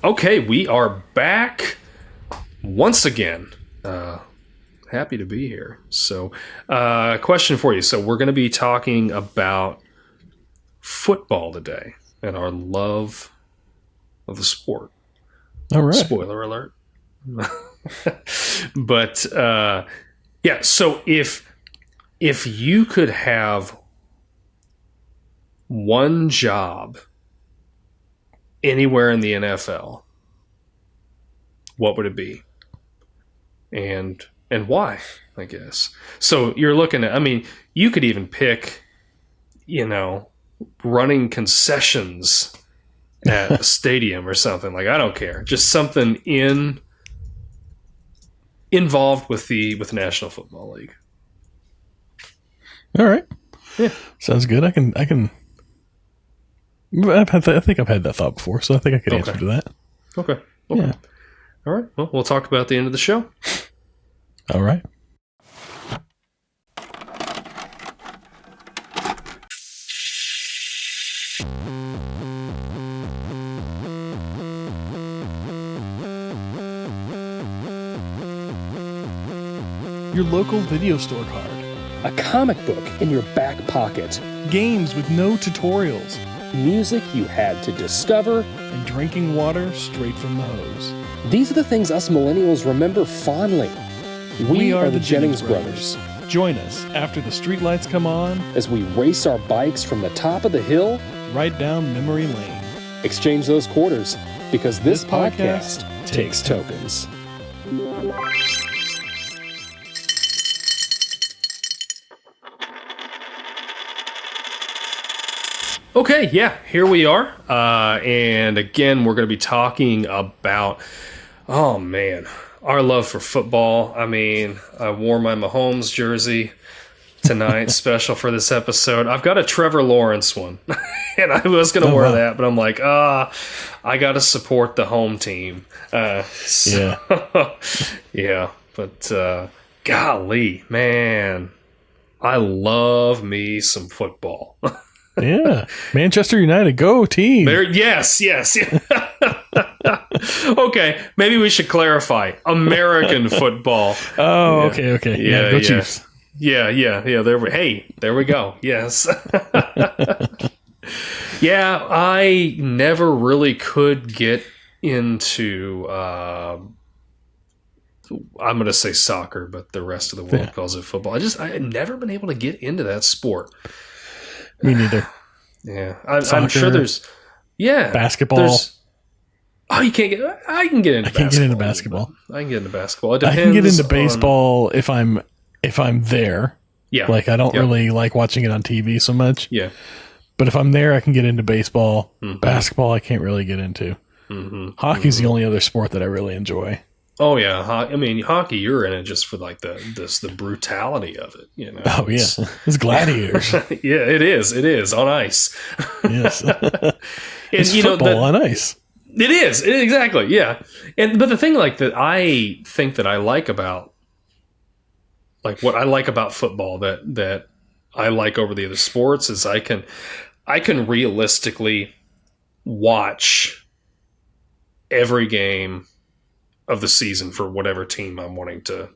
Okay, we are back once again. Happy to be here. So, question for you. So, we're going to be talking about football today and our love of the sport. All right. Spoiler alert. But yeah, so if you could have one job anywhere in the NFL, what would it be? And why, I guess. So you're looking at, I mean, you could even pick, running concessions at a stadium or something. Like, I don't care. Just something involved with the National Football League. All right. Yeah. Sounds good. I think I've had that thought before, so I think I could answer to that. Okay. Yeah. All right. Well, we'll talk about the end of the show. All right. Your local video store card. A comic book in your back pocket. Games with no tutorials. Music you had to discover. And drinking water straight from the hose. These are the things us millennials remember fondly. We are the Jennings brothers. Join us after the streetlights come on as we race our bikes from the top of the hill right down memory lane. Exchange those quarters because this podcast takes tokens. Okay, yeah, here we are. And again, we're going to be talking about, oh man, our love for football. I mean, I wore my Mahomes jersey tonight, special for this episode. I've got a Trevor Lawrence one, and I was going to wear that, but I'm like, I got to support the home team. Yeah, but golly, man, I love me some football. Yeah, Manchester United, go team! Yes. Okay, maybe we should clarify American football. Oh, yeah. Okay. Yeah, go Chiefs. Yeah. There we go. Yes. Yeah, I never really could get into. I'm going to say soccer, but the rest of the world calls it football. I had never been able to get into that sport. Me neither. Yeah, I'm sure there's. Yeah, basketball. You can't get. I can get into. I can't get into basketball. I can get into basketball. It depends. I can get into baseball if I'm there. Yeah, like I don't really like watching it on TV so much. Yeah, but if I'm there, I can get into baseball. Mm-hmm. Basketball, I can't really get into. Mm-hmm. Hockey's the only other sport that I really enjoy. Oh yeah, I mean hockey. You're in it just for like the brutality of it, Oh yeah, it's gladiators. Yeah, it is on ice. Yes, it's football on ice. It is exactly, yeah. But the thing like that, I think that I like about what I like about football that I like over the other sports is I can realistically watch every game of the season for whatever team I'm wanting to,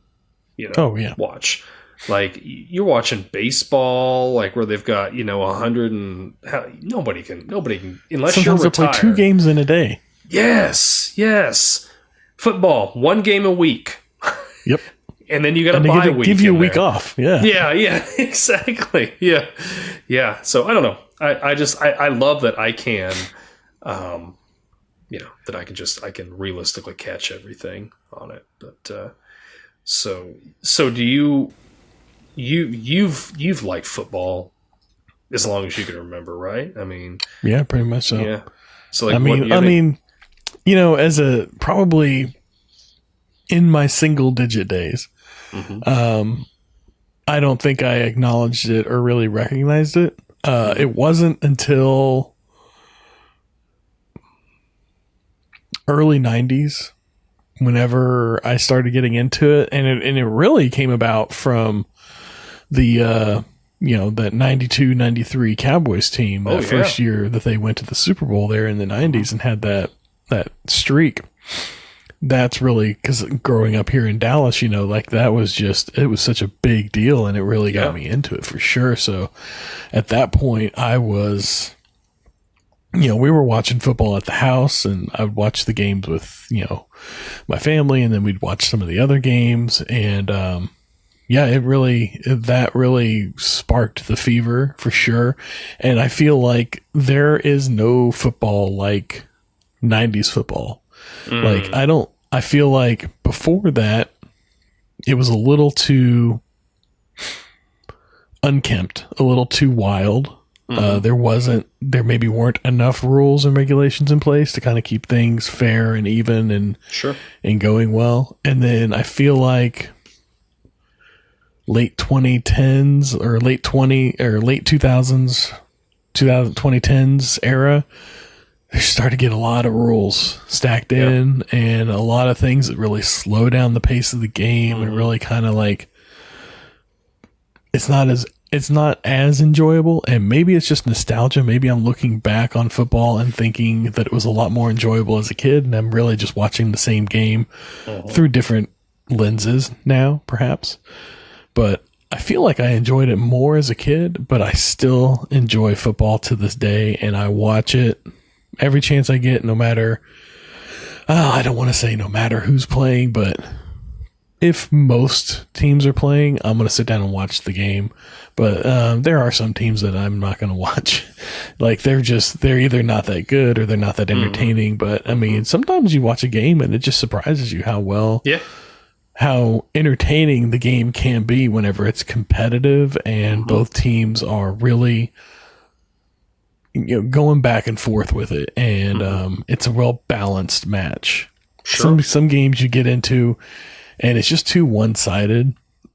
watch. Like you're watching baseball, like where they've got 100 and nobody can unless sometimes you're retired. They'll play 2 games in a day. Yes. Football, 1 game a week. Yep. And then you got to bye week. Give you a week off. Yeah. Yeah. Exactly. Yeah. So I don't know. I love that I can. That I can realistically catch everything on it. But so do you've liked football as long as you can remember, right? I mean, yeah, pretty much so. Yeah. So like, I mean, as a probably in my single digit days, mm-hmm. I don't think I acknowledged it or really recognized it. It wasn't until early 90s whenever I started getting into it, and it really came about from the that 92-93 Cowboys team, that first year that they went to the Super Bowl there in the 90s and had that that streak, that's really, because growing up here in Dallas, like that was it was such a big deal, and it really got me into it for sure. So at that point I was, we were watching football at the house, and I would watch the games with, my family, and then we'd watch some of the other games. And, that really sparked the fever for sure. And I feel like there is no football like 90s football. Like, I feel like before that, it was a little too unkempt, a little too wild. There maybe weren't enough rules and regulations in place to kind of keep things fair and even and going well. And then I feel like late 2010s or late 2000s, 2010s era, they started to get a lot of rules stacked in, and a lot of things that really slow down the pace of the game and really kind of like, it's not as enjoyable. And maybe it's just nostalgia. Maybe I'm looking back on football and thinking that it was a lot more enjoyable as a kid, and I'm really just watching the same game through different lenses now, perhaps. But I feel like I enjoyed it more as a kid, but I still enjoy football to this day, and I watch it every chance I get, no matter, I don't want to say no matter who's playing, but if most teams are playing, I'm going to sit down and watch the game. But there are some teams that I'm not going to watch. Like, they're either not that good or they're not that entertaining. But I mean, sometimes you watch a game and it just surprises you how entertaining the game can be whenever it's competitive and both teams are really, going back and forth with it. And it's a well balanced match. Sure. Some games you get into and it's just too one-sided,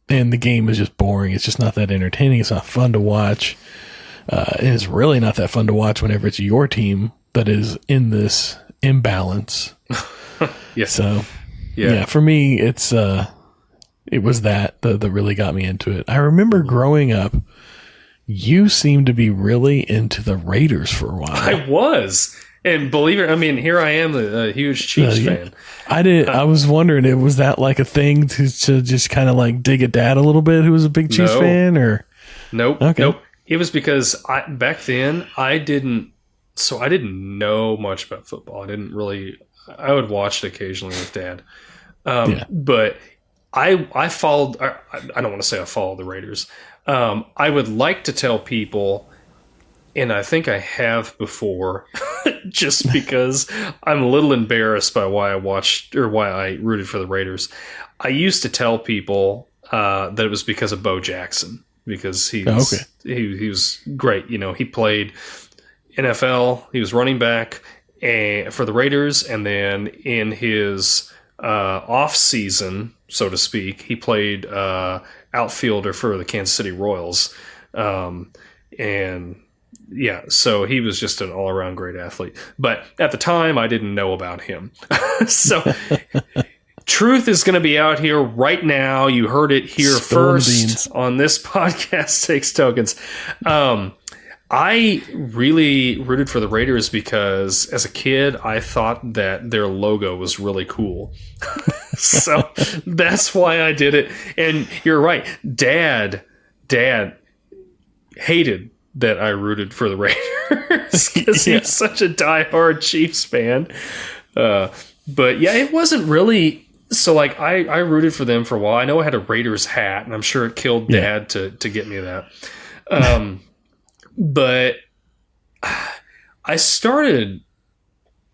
and the game is just boring. It's just not that entertaining. It's not fun to watch. It's really not that fun to watch whenever it's your team that is in this imbalance. So, for me, it was that really got me into it. I remember growing up, you seemed to be really into the Raiders for a while. I was. And believe it, I mean, here I am, a huge Chiefs fan. I was wondering, was that like a thing to just kind of like dig at dad a little bit, who was a big Chiefs fan, or? Nope. It was because back then I didn't know much about football. I would watch it occasionally with dad. But I followed, I don't want to say I followed the Raiders. I would like to tell people, and I think I have before, just because I'm a little embarrassed by why I rooted for the Raiders. I used to tell people that it was because of Bo Jackson, because he was great. He played NFL. He was running back for the Raiders, and then in his off season, so to speak, he played outfielder for the Kansas City Royals, so he was just an all-around great athlete. But at the time, I didn't know about him. So truth is going to be out here right now. You heard it here first on this podcast, Takes Tokens. I really rooted for the Raiders because as a kid, I thought that their logo was really cool. So that's why I did it. And you're right. Dad hated that I rooted for the Raiders because he was such a diehard Chiefs fan. But yeah, it wasn't really. So like I rooted for them for a while. I know I had a Raiders hat, and I'm sure it killed Dad to get me that. But I started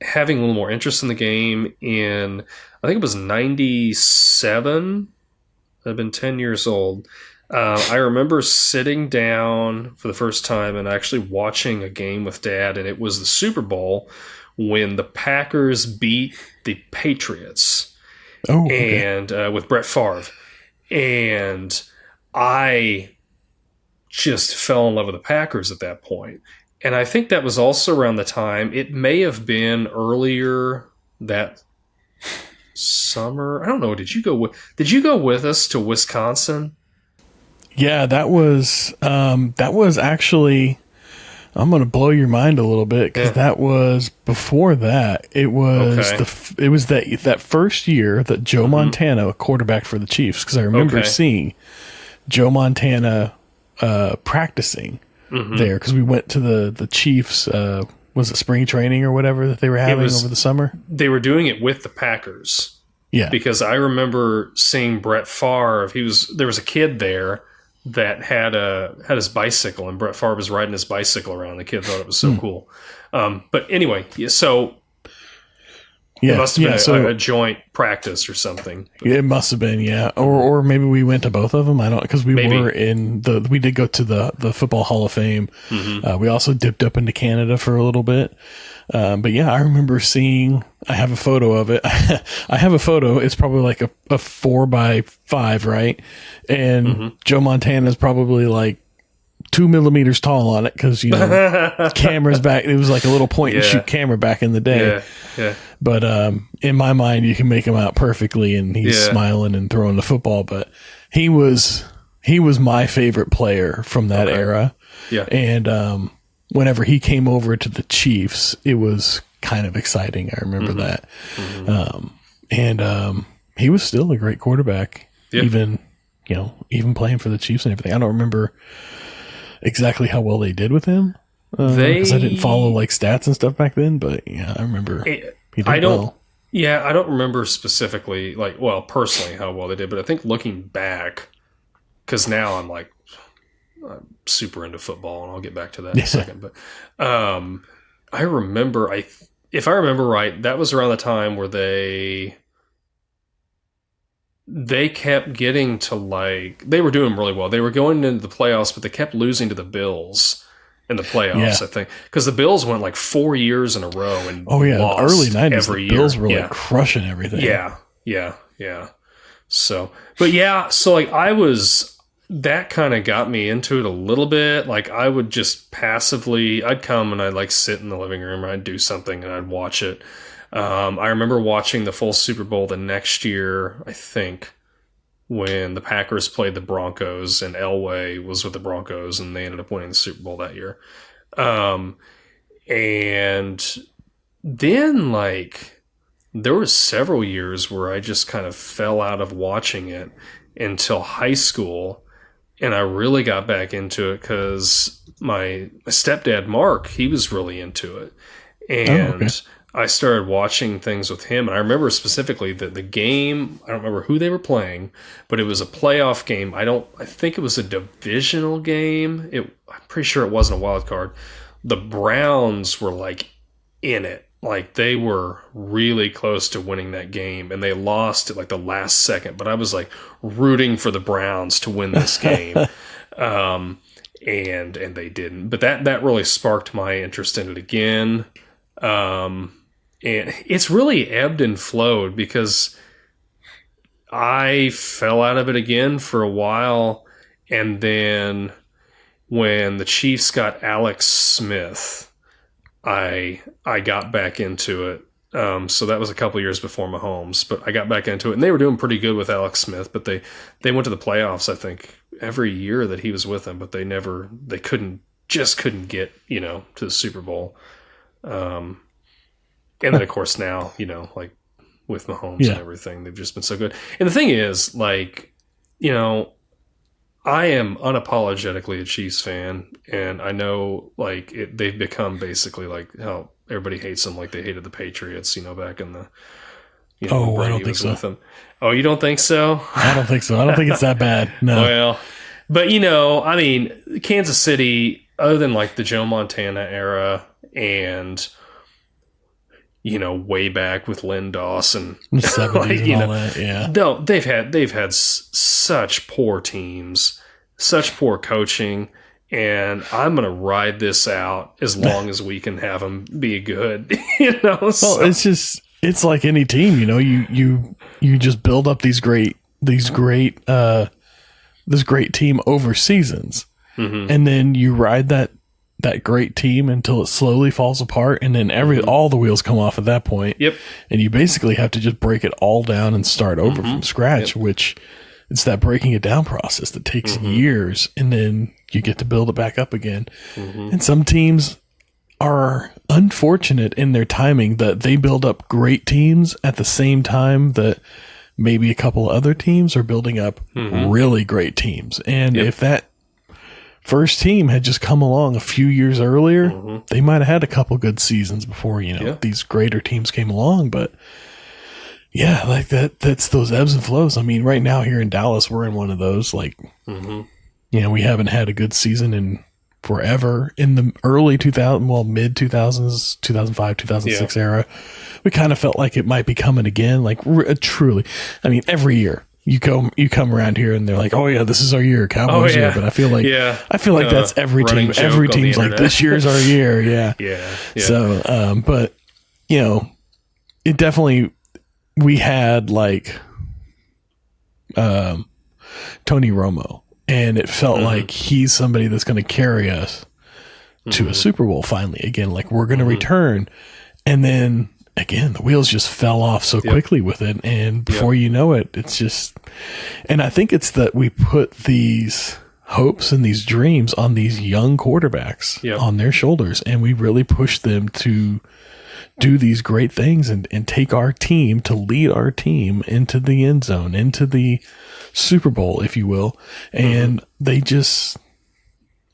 having a little more interest in the game in, I think it was 97. I've been 10 years old. I remember sitting down for the first time and actually watching a game with Dad, and it was the Super Bowl when the Packers beat the Patriots and with Brett Favre. And I just fell in love with the Packers at that point. And I think that was also around the time, it may have been earlier that summer. I don't know. Did you go with us to Wisconsin? Yeah, that was actually I'm going to blow your mind a little bit because that was before that. It was it was that first year that Joe Montana quarterbacked for the Chiefs, because I remember seeing Joe Montana practicing there, because we went to the Chiefs. Was it spring training or whatever that they were having over the summer? They were doing it with the Packers. Yeah, because I remember seeing Brett Favre. There was a kid there that had his bicycle, and Brett Favre was riding his bicycle around. The kid thought it was so cool. But anyway, so it must have been a joint practice or something. It must have been, yeah. Or maybe we went to both of them. I don't, because we did go to the Football Hall of Fame. We also dipped up into Canada for a little bit. But yeah, I remember seeing, I have a photo of it. I have a photo. It's probably like a 4x5, right? And Joe Montana is probably like 2 millimeters tall on it, because, cameras back, it was like a little point and shoot camera back in the day. Yeah. But in my mind, you can make him out perfectly, and he's smiling and throwing the football. But he was my favorite player from that era. Yeah. And whenever he came over to the Chiefs, it was kind of exciting. I remember that. And he was still a great quarterback, even playing for the Chiefs and everything. I don't remember exactly how well they did with him, because I didn't follow like stats and stuff back then. But yeah, I remember he did well. Yeah, I don't remember specifically, personally how well they did, but I think looking back, because now I'm super into football, and I'll get back to that in a second. But I remember, if I remember right, that was around the time where they kept getting to they were doing really well. They were going into the playoffs, but they kept losing to the Bills in the playoffs, I think. Because the Bills went 4 years in a row and lost early 90s, every the Bills year. were crushing everything. Yeah. So, but that kind of got me into it a little bit. I would just I'd come and I'd sit in the living room, and I'd do something and I'd watch it. I remember watching the full Super Bowl the next year, I think, when the Packers played the Broncos, and Elway was with the Broncos, and they ended up winning the Super Bowl that year. And then there was several years where I just kind of fell out of watching it until high school. And I really got back into it because my stepdad, Mark, he was really into it. And I started watching things with him. And I remember specifically that the game, I don't remember who they were playing, but it was a playoff game. I think it was a divisional game. I'm pretty sure it wasn't a wild card. The Browns were in it. They were really close to winning that game, and they lost at the last second. But I was rooting for the Browns to win this game, and they didn't. But that really sparked my interest in it again, and it's really ebbed and flowed, because I fell out of it again for a while, and then when the Chiefs got Alex Smith, I got back into it. So that was a couple years before Mahomes, but I got back into it, and they were doing pretty good with Alex Smith, but they went to the playoffs, I think, every year that he was with them, but they couldn't get, to the Super Bowl. And then of course now, with Mahomes and everything, they've just been so good. And the thing is, I am unapologetically a Chiefs fan, and I know they've become basically how everybody hates them, they hated the Patriots, back in the I don't think so. With them. Oh, you don't think so? I don't think so. I don't think it's that bad. No. Well, but Kansas City, other than the Joe Montana era and way back with Lynn Dawson, the 70s and all that, yeah. No, they've had such poor teams, such poor coaching, and I'm gonna ride this out as long as we can have them be good. Well, it's like any team, you just build up this great team over seasons, and then you ride that great team until it slowly falls apart, and then all the wheels come off at that point. Yep. And you basically have to just break it all down and start over from scratch, which it's that breaking it down process that takes years, and then you get to build it back up again. And some teams are unfortunate in their timing that they build up great teams at the same time that maybe a couple other teams are building up really great teams. And if that first team had just come along a few years earlier, they might have had a couple good seasons before, these greater teams came along. But yeah, like that's those ebbs and flows. I mean, right now here in Dallas, we're in one of those, like, we haven't had a good season in forever. In the early 2000, mid 2000s, 2005, 2006 era, we kind of felt like it might be coming again. Like truly, I mean, every year you come around here and they're like, oh yeah, this is our year, Cowboys year. But I feel like that's every team. Every team's like, this year's our year. Yeah. So, but it definitely, we had like Tony Romo. And it felt like he's somebody that's going to carry us to a Super Bowl finally. Again, like we're going to return. And then again, the wheels just fell off so quickly with it. And before you know it, it's just, and I think it's that we put these hopes and these dreams on these young quarterbacks on their shoulders. And we really pushed them to do these great things and take our team, to lead our team into the end zone, into the Super Bowl, if you will. And they just,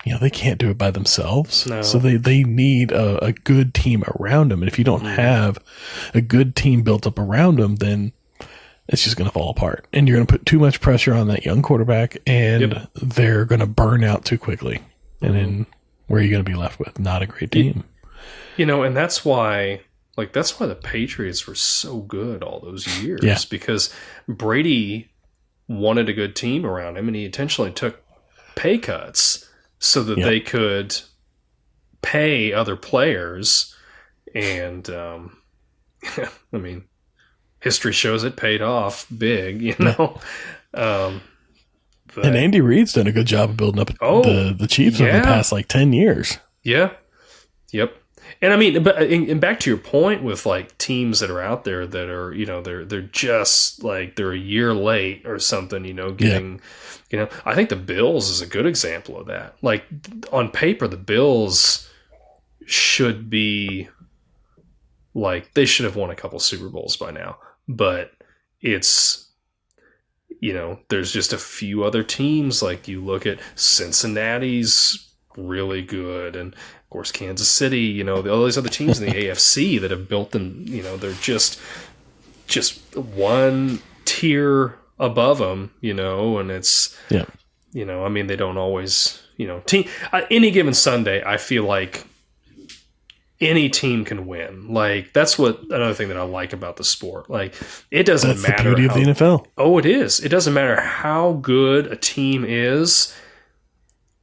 they can't do it by themselves. No. So they need a good team around them. And if you don't have a good team built up around them, then it's just going to fall apart. And you're going to put too much pressure on that young quarterback, and they're going to burn out too quickly. And then where are you going to be left with? Not a great team. And that's why the Patriots were so good all those years, because Brady wanted a good team around him, and he intentionally took pay cuts so that they could pay other players. And, I mean, history shows it paid off big, But, and Andy Reid's done a good job of building up the Chiefs over the past 10 years. Yeah. Yep. And I mean, and back to your point with like teams that are out there that are, they're just like, they're a year late or something, getting, I think the Bills is a good example of that. Like on paper, the Bills should be like, they should have won a couple Super Bowls by now, but it's, there's just a few other teams. Like you look at Cincinnati's really good, and of course Kansas City, all these other teams in the AFC that have built them, they're just one tier above them, and it's I mean, they don't always, any given Sunday, I feel like any team can win. Like that's another thing that I like about the sport. Like it doesn't matter. That's the beauty of the NFL. Oh, it is. It doesn't matter how good a team is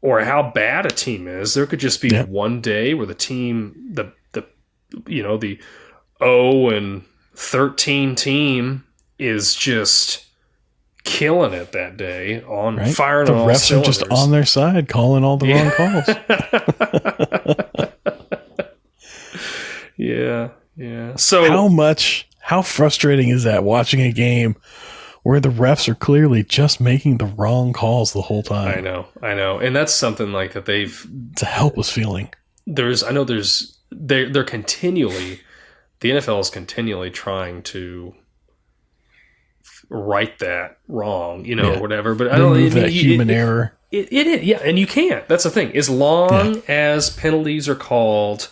or how bad a team is. There could just be one day where the team, the 0-13 team is just killing it that day on firing on all cylinders. The refs are just on their side, calling all the wrong calls. Yeah. So how frustrating is that, watching a game where the refs are clearly just making the wrong calls the whole time? I know. And that's something like that it's a helpless feeling. They're continually, the NFL is continually trying to right that wrong, or whatever. But I don't remove that human error. It is, yeah, and you can't. That's the thing. As long as penalties are called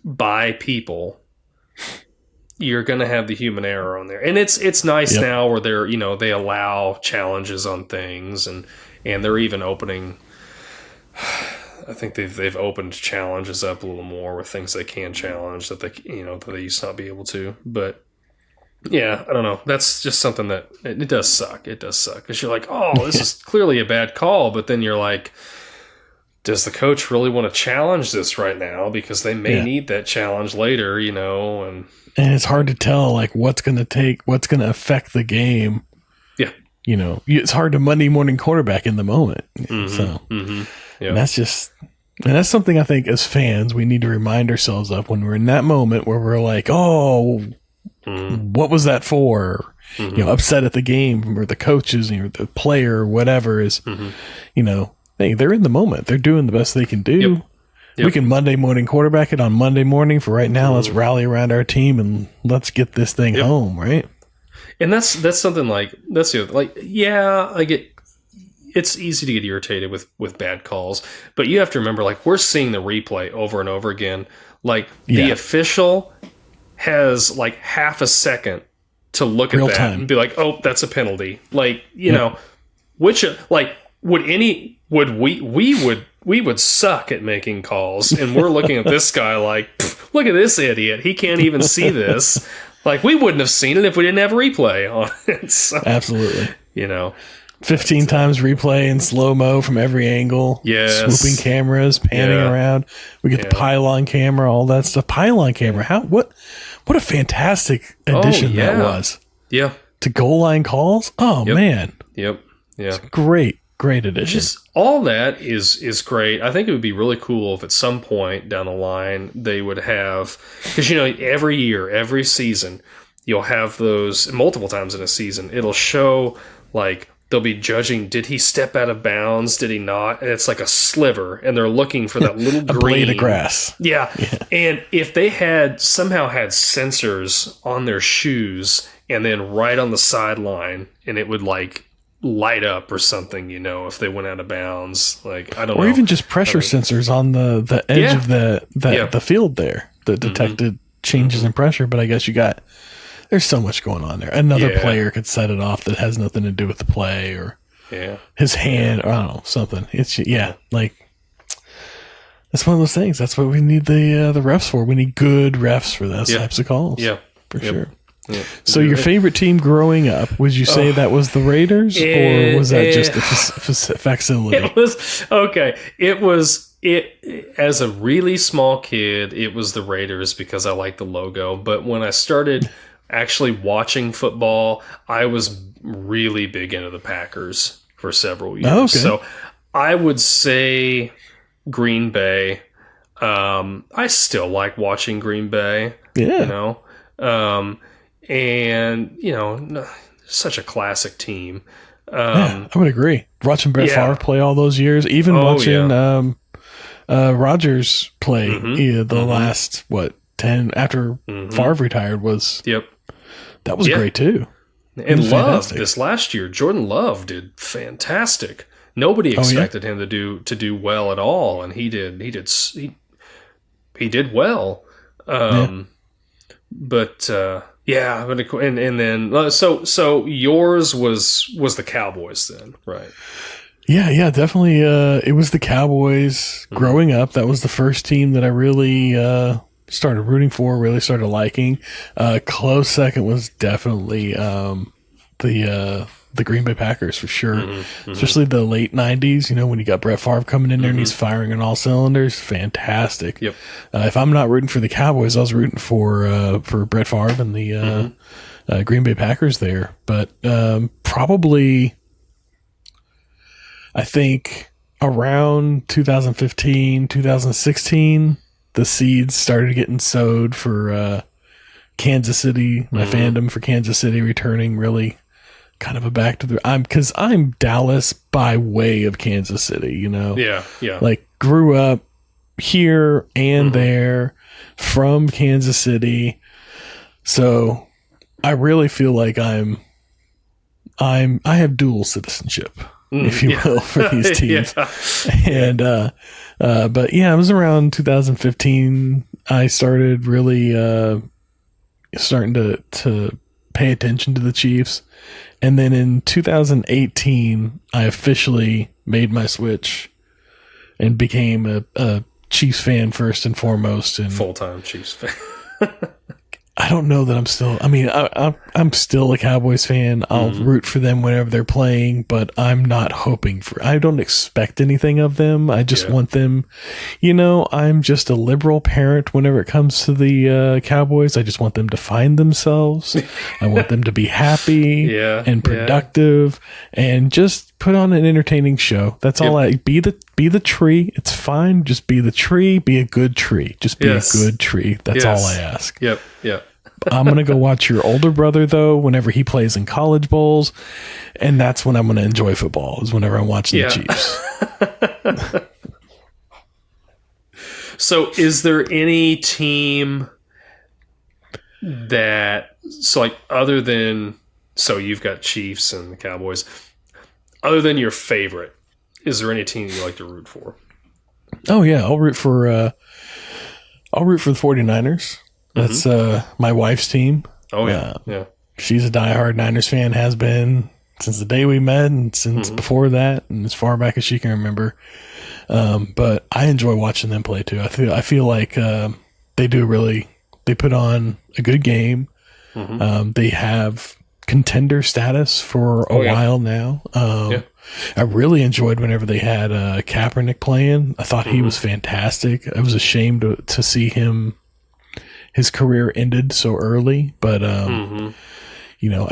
by people, you're going to have the human error on there. And it's nice now where they're, they allow challenges on things, and they're even opening, I think they've opened challenges up a little more with things they can challenge that they, that they used to not be able to. But yeah, I don't know. That's just something that it does suck. It does suck because you're like, oh, this is clearly a bad call. But then you're like, does the coach really want to challenge this right now? Because they may need that challenge later, and it's hard to tell like what's going to affect the game. Yeah. It's hard to Monday morning quarterback in the moment. And that's something I think as fans, we need to remind ourselves of when we're in that moment where we're like, oh, what was that for? upset at the game or the coaches or the player or whatever is, hey, they're in the moment. They're doing the best they can do. Yep. We can Monday morning quarterback it on Monday morning. For right now, let's rally around our team and let's get this thing home, right? And that's something like I get. It's easy to get irritated with bad calls, but you have to remember, like, we're seeing the replay over and over again. Like, the official has like half a second to look Real at that time. and be like, "Oh, that's a penalty." Like, you know, which like we would suck at making calls, and we're looking at this guy like, look at this idiot. He can't even see this. Like, we wouldn't have seen it if we didn't have replay on it. So, absolutely. 15 times replay in slow-mo from every angle. Yes. Swooping cameras, panning around. We get the pylon camera, all that stuff. Pylon camera. What a fantastic addition that was. Yeah. To goal line calls? Oh, man. Yep. Yeah. Great addition. Just all that is great. I think it would be really cool if at some point down the line they would have, because every year, every season, you'll have those multiple times in a season. It'll show, like, they'll be judging, did he step out of bounds? Did he not? And it's like a sliver, and they're looking for that little green blade of grass. Yeah. And if they somehow had sensors on their shoes and then right on the sideline, and it would like light up or something, if they went out of bounds. Like, I don't know. Or even just pressure sensors on the edge of the field there that detected changes in pressure. But I guess there's so much going on there. Another player could set it off that has nothing to do with the play or his hand, or I don't know, something. It's like, that's one of those things. That's what we need the refs for. We need good refs for those types of calls. Yeah, for sure. Yeah. So your favorite team growing up, would you say that was the Raiders, or was that just a facsimile? It was okay. It as a really small kid, it was the Raiders because I liked the logo. But when I started actually watching football, I was really big into the Packers for several years. Okay. So I would say Green Bay. I still like watching Green Bay. Yeah. Such a classic team. I would agree. Watching Brett Favre play all those years, even watching Rodgers play the last 10 after Favre retired was that was great too. And Love this last year, Jordan Love did fantastic. Nobody expected him to do well at all, and he did well. But and then so yours was the Cowboys then, right? Yeah, definitely. It was the Cowboys growing up. That was the first team that I really started rooting for, really started liking. Close second was definitely the Green Bay Packers for sure. Especially the late 90s, when you got Brett Favre coming in there and he's firing on all cylinders. Fantastic. Yep. If I'm not rooting for the Cowboys, I was rooting for Brett Favre and the Green Bay Packers there. But probably, I think around 2015, 2016, the seeds started getting sowed for Kansas City. My fandom for Kansas City returning really kind of a back to because I'm Dallas by way of Kansas City, Yeah. Like, grew up here and there from Kansas City. So I really feel like I have dual citizenship, if you will, for these teams. And but it was around 2015 I started really starting to pay attention to the Chiefs. And then in 2018, I officially made my switch and became a Chiefs fan first and foremost. And full-time Chiefs fan. I don't know that I'm still. I mean, I'm still a Cowboys fan. I'll root for them whenever they're playing, but I'm not hoping for. I don't expect anything of them. I just want them. I'm just a liberal parent whenever it comes to the Cowboys. I just want them to find themselves. I want them to be happy and productive, and just put on an entertaining show. That's all. Be the tree. It's fine. Just be the tree. Be a good tree. Just be a good tree. That's all I ask. Yep. I'm going to go watch your older brother, though, whenever he plays in college bowls. And that's when I'm going to enjoy football, is whenever I'm watching the Chiefs. So is there any team that, other than, so you've got Chiefs and the Cowboys, other than your favorite, is there any team you like to root for? Oh, yeah. I'll root for the 49ers. That's my wife's team. Oh, yeah. Yeah. She's a diehard Niners fan, has been since the day we met and since before that, and as far back as she can remember. But I enjoy watching them play too. I feel like they put on a good game. They have contender status for a while now. I really enjoyed whenever they had Kaepernick playing. I thought he was fantastic. I was ashamed to see his career ended so early, but I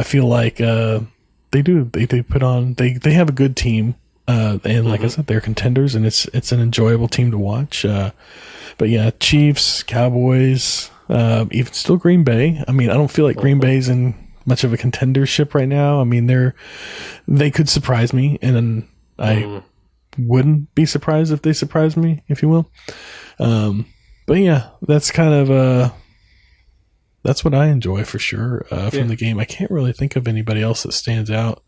feel like they put on, they have a good team, and like I said, they're contenders, and it's an enjoyable team to watch. But yeah, Chiefs, Cowboys, even still Green Bay. I mean, I don't feel like Green Bay's in much of a contendership right now. I mean, they could surprise me, and I wouldn't be surprised if they surprised me, if you will. But yeah, that's kind of that's what I enjoy for sure from the game. I can't really think of anybody else that stands out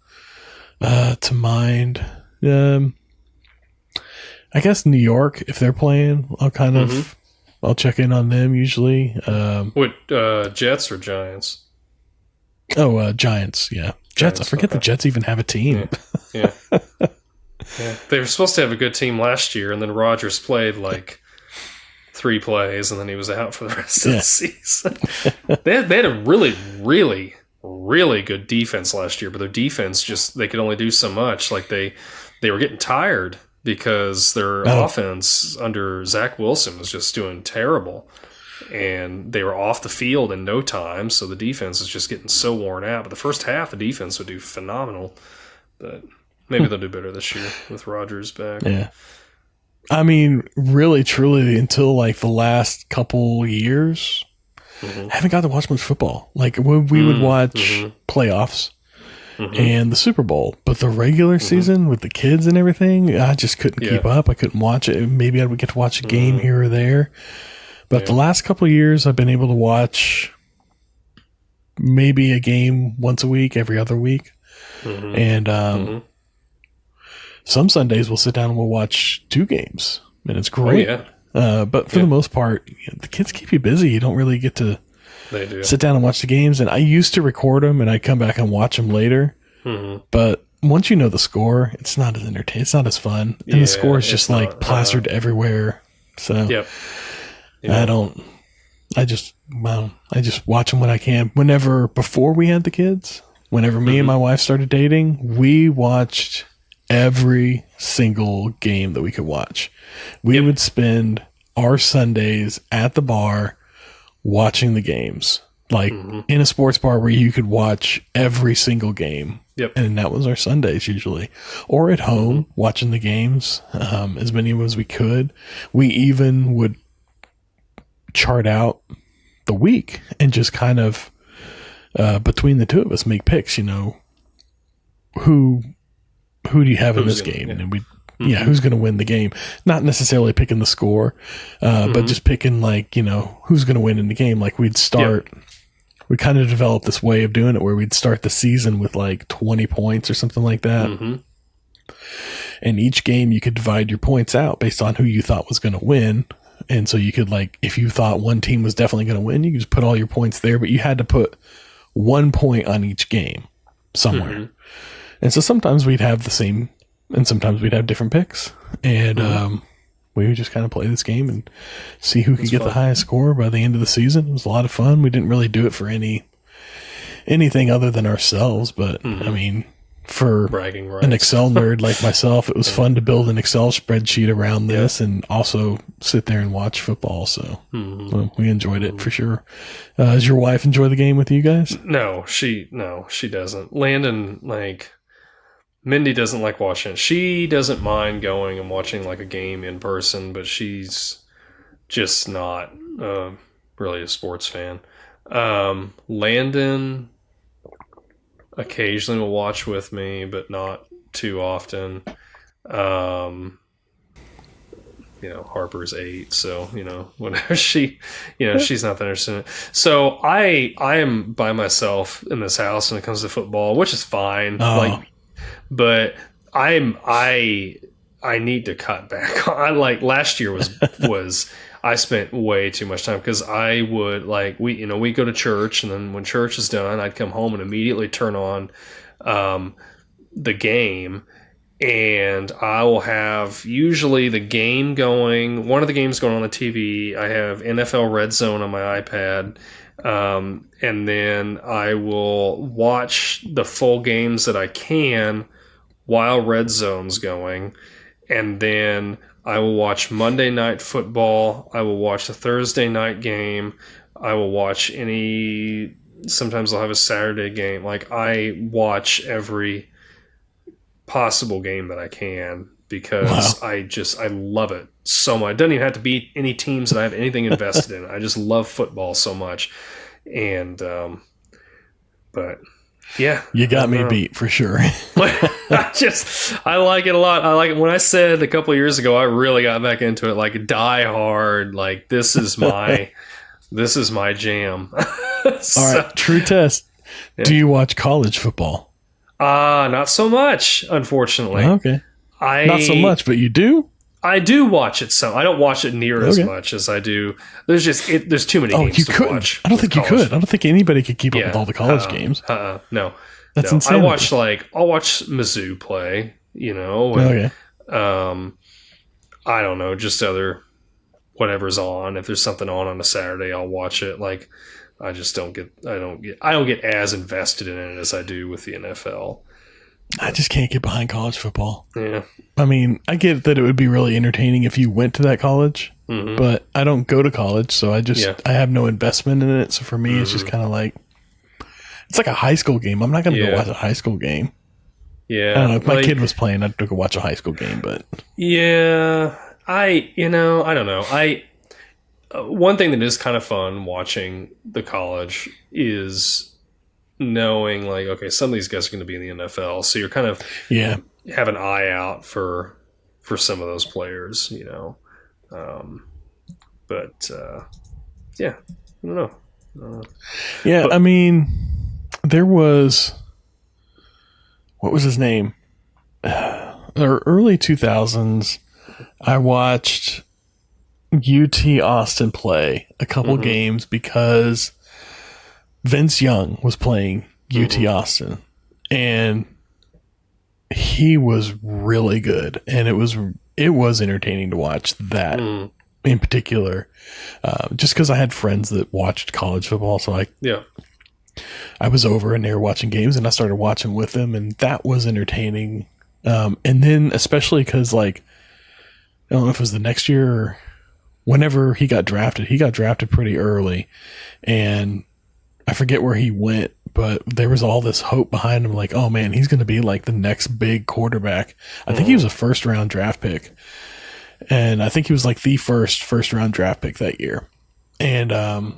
to mind. I guess New York, if they're playing, I'll check in on them usually. What, Jets or Giants? Oh, Giants, yeah. Jets, I forget the Jets even have a team. Yeah. They were supposed to have a good team last year, and then Rodgers played 3 plays, and then he was out for the rest of the season. They had a really, really, really good defense last year, but their defense they could only do so much. They were getting tired because their offense under Zach Wilson was just doing terrible. And they were off the field in no time, so the defense is just getting so worn out. But the first half, the defense would do phenomenal. But maybe they'll do better this year with Rodgers back. Yeah. I mean, really, truly, until the last couple years, I haven't got to watch much football. We would watch playoffs and the Super Bowl, but the regular season with the kids and everything, I just couldn't keep up. I couldn't watch it. Maybe I would get to watch a game here or there. But the last couple of years, I've been able to watch maybe a game once a week, every other week. And some Sundays we'll sit down and we'll watch 2 games. And it's great. But for the most part, the kids keep you busy. You don't really get to sit down and watch the games. And I used to record them, and I'd come back and watch them later. But once you know the score, it's not as entertaining. It's not as fun. And the score is just plastered everywhere. So... I just watch them when I can. Before we had the kids, whenever me and my wife started dating, we watched every single game that we could watch. We would spend our Sundays at the bar watching the games, in a sports bar where you could watch every single game. And that was our Sundays usually, or at home watching the games, as many as we could. We even would chart out the week and just kind of between the two of us make picks, who do you have in this game, and we who's going to win the game, not necessarily picking the score, but just picking who's going to win in the game. We kind of developed this way of doing it where we'd start the season with 20 points or something like that, and each game you could divide your points out based on who you thought was going to win. And so you could if you thought one team was definitely going to win, you could just put all your points there, but you had to put 1 point on each game somewhere. And so sometimes we'd have the same, and sometimes we'd have different picks. And we would just kind of play this game and see who could get the highest score by the end of the season. It was a lot of fun. We didn't really do it for anything other than ourselves, but I mean, for bragging rights. An Excel nerd like myself, it was fun to build an Excel spreadsheet around this and also sit there and watch football. So we enjoyed it for sure. Does your wife enjoy the game with you guys? No, she doesn't. Landon, Mindy doesn't like watching it. She doesn't mind going and watching a game in person, but she's just not really a sports fan. Landon occasionally will watch with me, but not too often. Harper's 8, so whenever she's not that interested in it. So I am by myself in this house when it comes to football, which is fine. But I need to cut back. I last year was I spent way too much time because I would we go to church, and then when church is done, I'd come home and immediately turn on the game. And I will have usually the game going, one of the games going on the TV. I have NFL Red Zone on my iPad. And then I will watch the full games that I can while Red Zone's going. And then I will watch Monday Night Football. I will watch the Thursday night game. I will watch sometimes I'll have a Saturday game. I watch every possible game that I can because I love it so much. It doesn't even have to be any teams that I have anything invested in. I just love football so much. And but yeah, you got me beat for sure. I like it a lot. I like it. When I said a couple of years ago I really got back into it, die hard, this is my jam. All right, true test. Yeah. Do you watch college football? Not so much, unfortunately. Okay. Not so much, but you do? I do watch it some. I don't watch it near as much as I do. There's too many games to watch. I don't think you could. I don't think anybody could keep up with all the college games. No. That's insane. I'll watch Mizzou play, and, I don't know, just other whatever's on. If there's something on a Saturday, I'll watch it. I don't get as invested in it as I do with the NFL. I just can't get behind college football. Yeah. I mean, I get that it would be really entertaining if you went to that college, but I don't go to college, so I have no investment in it. So for me, it's just kind of it's like a high school game. I'm not going to go watch a high school game. Yeah. I don't know. If my kid was playing, I'd go watch a high school game, but yeah, I don't know. One thing that is kind of fun watching the college is knowing okay, some of these guys are going to be in the NFL, so you're kind of have an eye out for some of those players, but yeah, I don't know. I mean, there was, what was his name? Early 2000s, I watched UT Austin play a couple games because Vince Young was playing UT Austin, and he was really good, and it was entertaining to watch that in particular, just because I had friends that watched college football, so I was over and they were watching games, and I started watching with them, and that was entertaining. And then especially because I don't know if it was the next year or whenever he got drafted pretty early, and I forget where he went, but there was all this hope behind him. Oh man, he's going to be the next big quarterback. I think he was a first round draft pick, and I think he was the first round draft pick that year. And,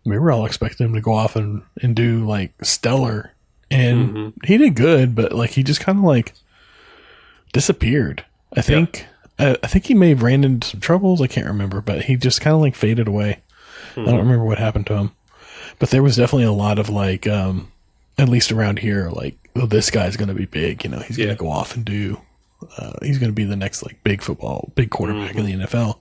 we were all expecting him to go off and do stellar, and he did good, but he just kind of disappeared. I think he may have ran into some troubles. I can't remember, but he just kind of faded away. I don't remember what happened to him, but there was definitely a lot of at least around here, oh, this guy's going to be big. He's going to go off and do. He's going to be the next big quarterback in the NFL.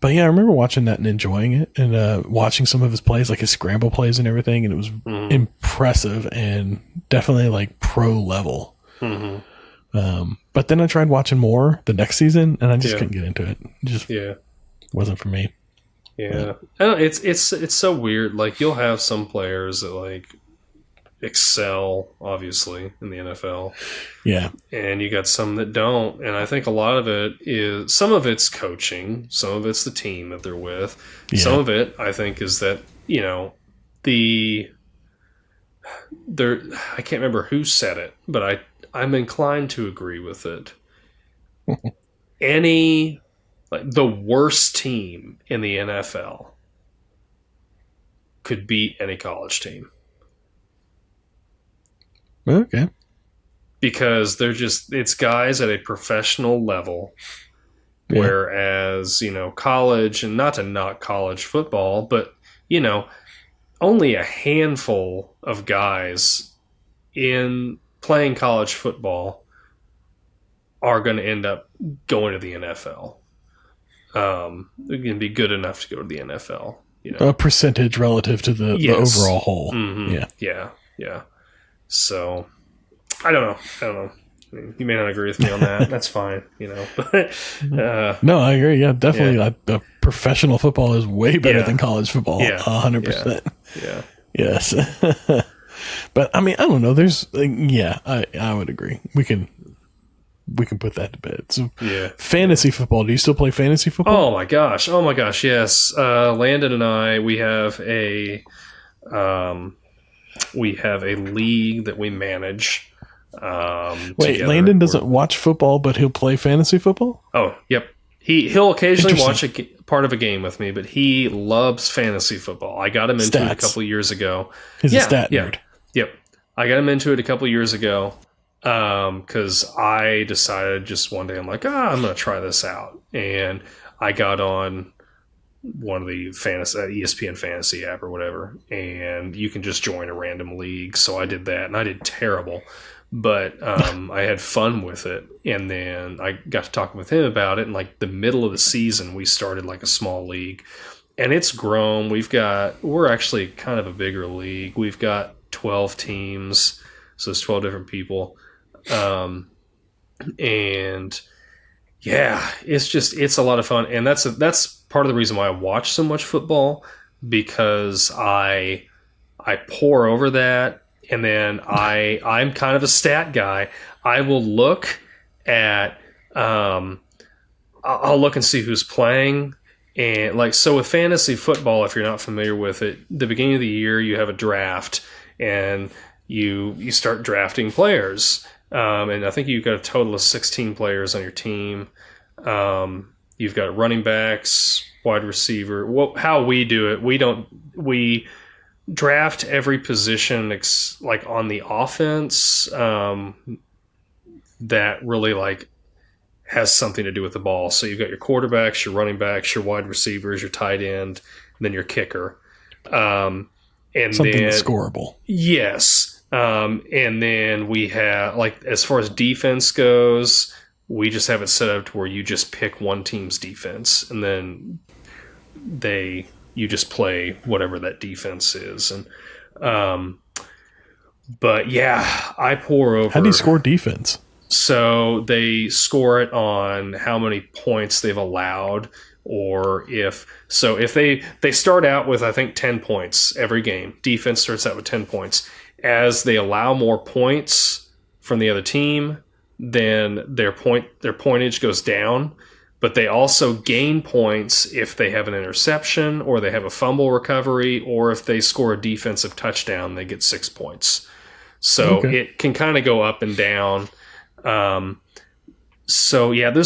But yeah, I remember watching that and enjoying it, and watching some of his plays, his scramble plays and everything, and it was impressive and definitely pro level. But then I tried watching more the next season, and I just couldn't get into it. It just wasn't for me. Yeah, I don't, it's so weird. You'll have some players that excel, obviously, in the NFL. Yeah, and you got some that don't. And I think a lot of it is, some of it's coaching, some of it's the team that they're with. Yeah. Some of it, I think, is that I can't remember who said it, but I'm inclined to agree with it. The worst team in the NFL could beat any college team. Okay. Because it's guys at a professional level. Yeah. Whereas, college, and not to knock college football, but, only a handful of guys in playing college football are going to end up going to the NFL. They're going to be good enough to go to the NFL. A percentage relative to the overall whole. Mm-hmm. Yeah. So, I don't know. I mean, you may not agree with me on that. That's fine, But no, I agree. Yeah, definitely. Professional football is way better than college football. 100%. Yeah. Yes. But I mean, I don't know. There's, I would agree. We can put that to bed. So, fantasy football. Do you still play fantasy football? Oh my gosh. Yes. Landon and I, we have a league that we manage. Wait, together. Landon doesn't watch football, but he'll play fantasy football? Oh, yep. He'll occasionally watch part of a game with me, but he loves fantasy football. I got him into it a couple years ago. He's a stat nerd. Yep. I got him into it a couple years ago because I decided just one day, I'm like, I'm going to try this out. And I got on one of the ESPN fantasy app or whatever, and you can just join a random league. So I did that, and I did terrible. But I had fun with it, and then I got to talking with him about it. And like the middle of the season, we started like a small league, and it's grown. We're actually kind of a bigger league. We've got 12 teams, so it's 12 different people, and it's a lot of fun. And that's part of the reason why I watch so much football, because I pour over that. And then I'm kind of a stat guy. I will look at, I'll look and see who's playing. And so with fantasy football, if you're not familiar with it, the beginning of the year, you have a draft and you start drafting players. And I think you've got a total of 16 players on your team. You've got running backs, wide receiver. How we do it, we draft every position like on the offense that really has something to do with the ball. So you've got your quarterbacks, your running backs, your wide receivers, your tight end, and then your kicker. And something that's scoreable. Yes. And then we have as far as defense goes, we just have it set up to where you just pick one team's defense, and then you just play whatever that defense is. And but I pour over. How do you score defense? So they score it on how many points they've allowed, or if they start out with, I think, 10 points every game. Defense starts out with 10 points. As they allow more points from the other team, then their pointage goes down. But they also gain points if they have an interception, or they have a fumble recovery, or if they score a defensive touchdown, they get 6 points. So It can kind of go up and down. There's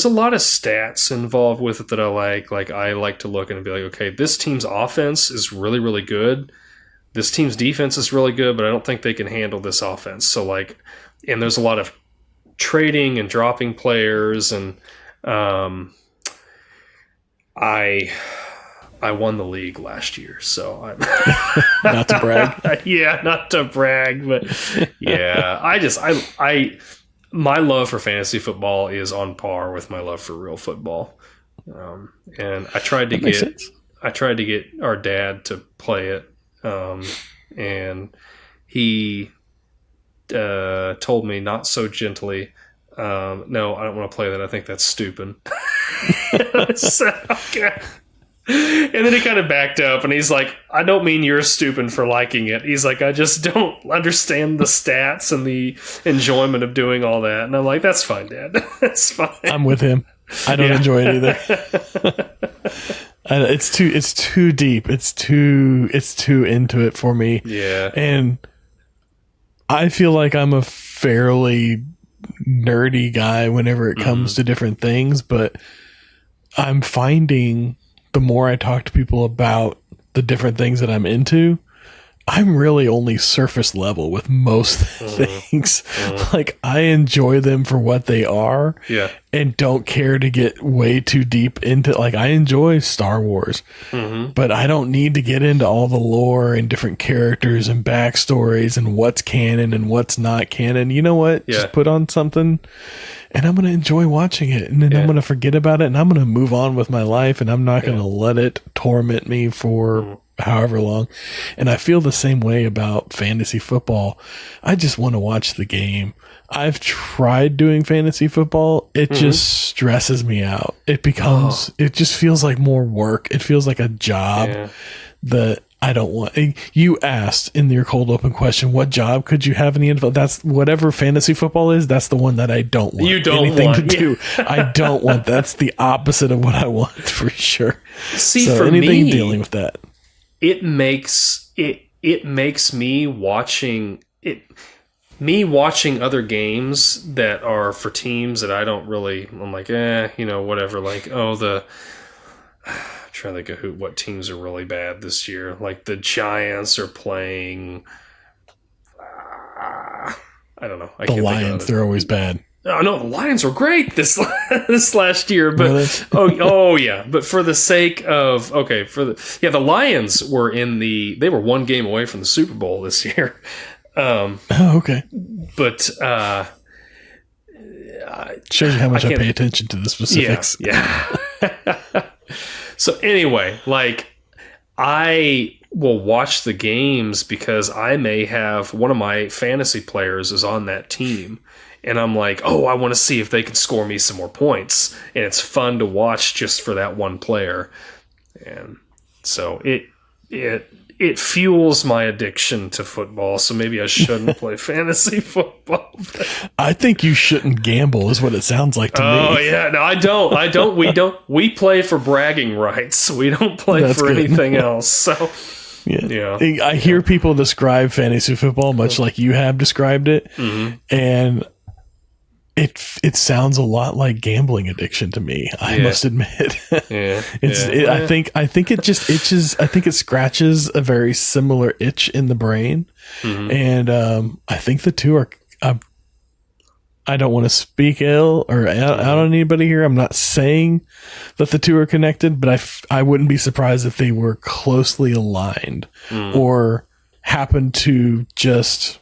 a lot of stats involved with it that I like. Like, I like to look and be like, okay, this team's offense is really, really good. This team's defense is really good, but I don't think they can handle this offense. So and there's a lot of trading and dropping players, and I won the league last year, so I'm not to brag. Yeah, not to brag, but my love for fantasy football is on par with my love for real football. And I tried to get our dad to play it, and he told me not so gently, no, I don't want to play that. I think that's stupid. So, okay. And then he kind of backed up, and he's like, I don't mean you're stupid for liking it. He's like, I just don't understand the stats and the enjoyment of doing all that. And I'm like, that's fine, Dad. That's fine. I'm with him. I don't enjoy it either. It's too deep. It's too into it for me. Yeah. And I feel like I'm a fairly nerdy guy whenever it comes to different things, but I'm finding the more I talk to people about the different things that I'm into, I'm really only surface level with most things. Like, I enjoy them for what they are, and don't care to get way too deep into. Like, I enjoy Star Wars, but I don't need to get into all the lore and different characters and backstories and what's canon and what's not canon. You know what? Just put on something, and I'm going to enjoy watching it, and then I'm going to forget about it, and I'm going to move on with my life, and I'm not going to let it torment me for however long. And I feel the same way about fantasy football. I just want to watch the game. I've tried doing fantasy football. It just stresses me out. It becomes, it just feels like more work. It feels like a job that I don't want. You asked in your cold open question, what job could you have in the NFL? That's whatever fantasy football is. That's the one that I don't want you don't anything want, to do. I don't want. That's the opposite of what I want for sure. See, so for anything me, dealing with that. It makes me watching other games that are for teams that I don't really. I'm like, whatever. Like, I'm trying to think of what teams are really bad this year. Like the Giants are playing. I don't know. The Lions, they're always bad. Oh no, the Lions were great this last year, but really? Yeah. But for the sake of the Lions were they were one game away from the Super Bowl this year. Okay. But shows you how much I pay attention to the specifics. Yeah. So anyway, like I will watch the games because I may have one of my fantasy players is on that team. And I'm like, I want to see if they can score me some more points. And it's fun to watch just for that one player. And so it fuels my addiction to football. So maybe I shouldn't play fantasy football. I think you shouldn't gamble is what it sounds like to me. Oh, yeah. No, I don't. We play for bragging rights. We don't play for anything else. So, yeah. I hear people describe fantasy football much like you have described it. And it sounds a lot like gambling addiction to me. I must admit. I think it just itches. I think it scratches a very similar itch in the brain, and I think the two are. I don't want to speak ill or out on anybody here. I'm not saying that the two are connected, but I wouldn't be surprised if they were closely aligned or happened to just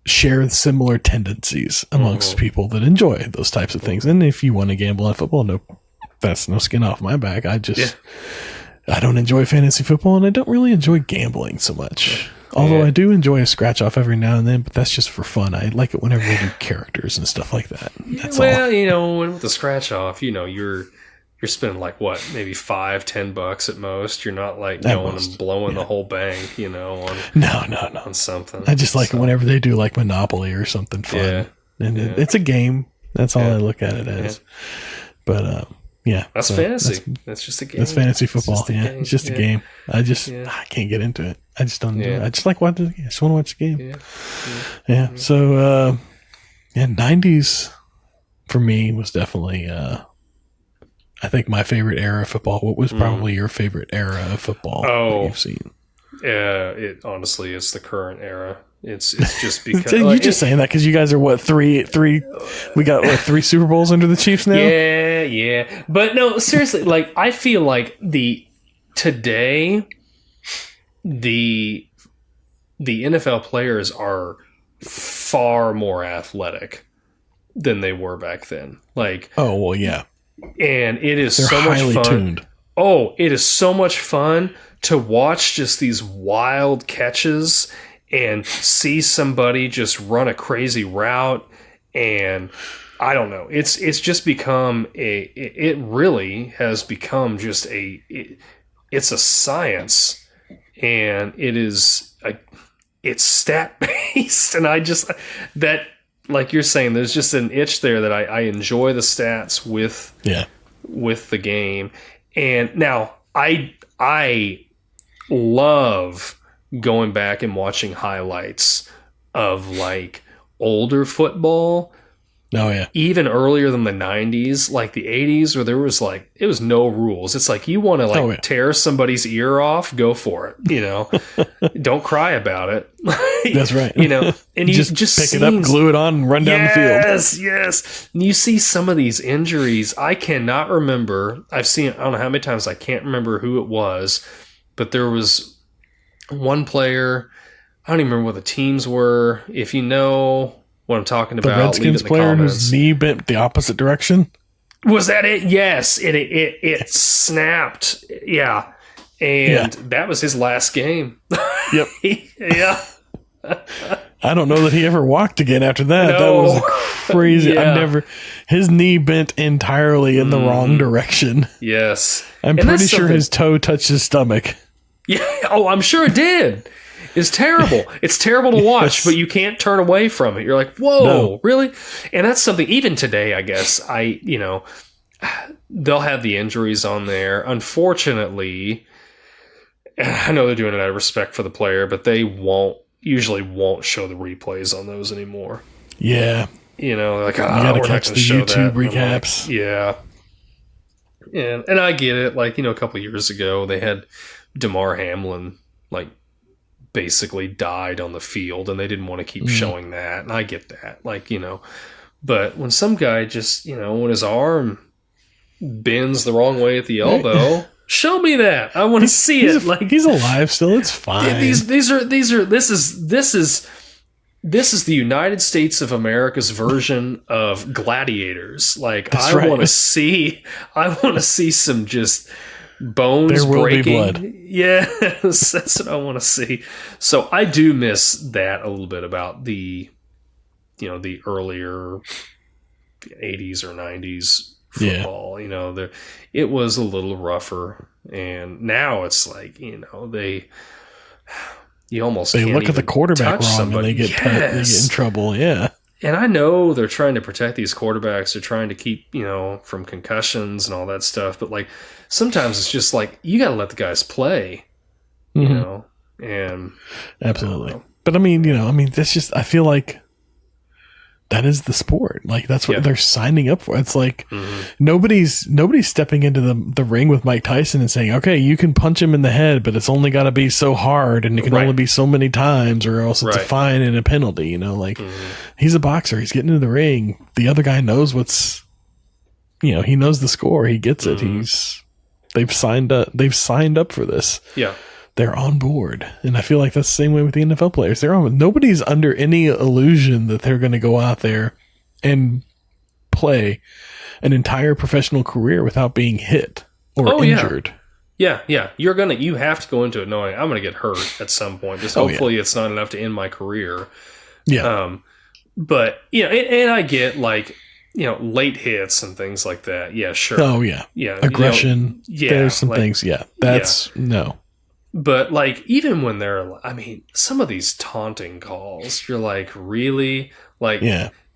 share similar tendencies amongst people that enjoy those types of things. And if you want to gamble on football, that's no skin off my back. I don't enjoy fantasy football, and I don't really enjoy gambling so much. Although I do enjoy a scratch off every now and then, but that's just for fun. I like it whenever they do characters and stuff like that. That's all. With the scratch off, you're spending like what, maybe $5-10 at most. You're not like going and blowing the whole bank, on something. I just like it whenever they do like Monopoly or something fun. And it's a game. That's all I look at it as. But that's fantasy. That's just a game. That's fantasy football. It's just a game. I can't get into it. I just don't do it. I just like watching the game. I just want to watch the game. So 90s for me was definitely I think my favorite era of football. What was probably your favorite era of football that you've seen? It honestly, it's the current era. It's just because you're just saying that because you guys are what three? We got what 3 Super Bowls under the Chiefs now. Yeah. But no, seriously, like I feel like today the NFL players are far more athletic than they were back then. Like, oh well, yeah. And it is They're so highly much fun. Tuned. Oh, it is so much fun to watch just these wild catches and see somebody just run a crazy route. And I don't know. It's just become it really has become just it's a science, and it's stat based. And like you're saying, there's just an itch there that I enjoy the stats with the game. And now I love going back and watching highlights of like older football Oh yeah. Even earlier than the 90s, like the 80s, where there was like, it was no rules. It's like, you want to tear somebody's ear off, go for it. Don't cry about it. That's right. And you just pick it up, glue it on, and run down the field. Yes. And you see some of these injuries. I cannot remember. I've seen, I don't know how many times, I can't remember who it was, but there was one player, I don't even remember what the teams were. If you know what I'm talking about, the Redskins player whose knee bent the opposite direction. Was that it? Yes. It snapped. Yeah. And that was his last game. Yep. Yeah. I don't know that he ever walked again after that. No. That was crazy. Yeah. His knee bent entirely in the wrong direction. Yes. I'm pretty sure his toe touched his stomach. Yeah. Oh, I'm sure it did. It's terrible. It's terrible to watch, but you can't turn away from it. You're like, whoa, really? And that's something, even today, I guess, they'll have the injuries on there. Unfortunately, I know they're doing it out of respect for the player, but they usually won't show the replays on those anymore. Yeah. Like, you gotta catch the YouTube recaps. Like, yeah. And I get it. Like, a couple of years ago, they had Damar Hamlin, like, basically died on the field, and they didn't want to keep showing that. And I get that. Like, but when some guy just, when his arm bends the wrong way at the elbow, show me that. I want to see it. Like, he's alive still. It's fine. This is the United States of America's version of Gladiators. Like, I want to see some just bones breaking. Be blood. Yes, that's what I want to see. So I do miss that a little bit about the earlier 80s or 90s football. It was a little rougher, and now it's like, you almost they can't look at the quarterback wrong somebody. And they get in trouble. Yeah. And I know they're trying to protect these quarterbacks. They're trying to keep, from concussions and all that stuff. But, like, sometimes it's just like, you got to let the guys play, and absolutely. But I mean, that's just, I feel like that is the sport. Like, that's what they're signing up for. It's like nobody's stepping into the ring with Mike Tyson and saying, okay, you can punch him in the head, but it's only got to be so hard, and it can only be so many times, or else it's a fine and a penalty. He's a boxer. He's getting into the ring. The other guy knows he knows the score. He gets it. They've signed up for this. Yeah. They're on board. And I feel like that's the same way with the NFL players. Nobody's under any illusion that they're going to go out there and play an entire professional career without being hit or injured. Yeah. You have to go into it knowing I'm going to get hurt at some point. Just hopefully it's not enough to end my career. Yeah. But, and I get, like, late hits and things like that. Yeah, sure. Oh, yeah. Yeah. Aggression. There's some things. Yeah. That's no. But, like, even when some of these taunting calls, you're like, really? Like,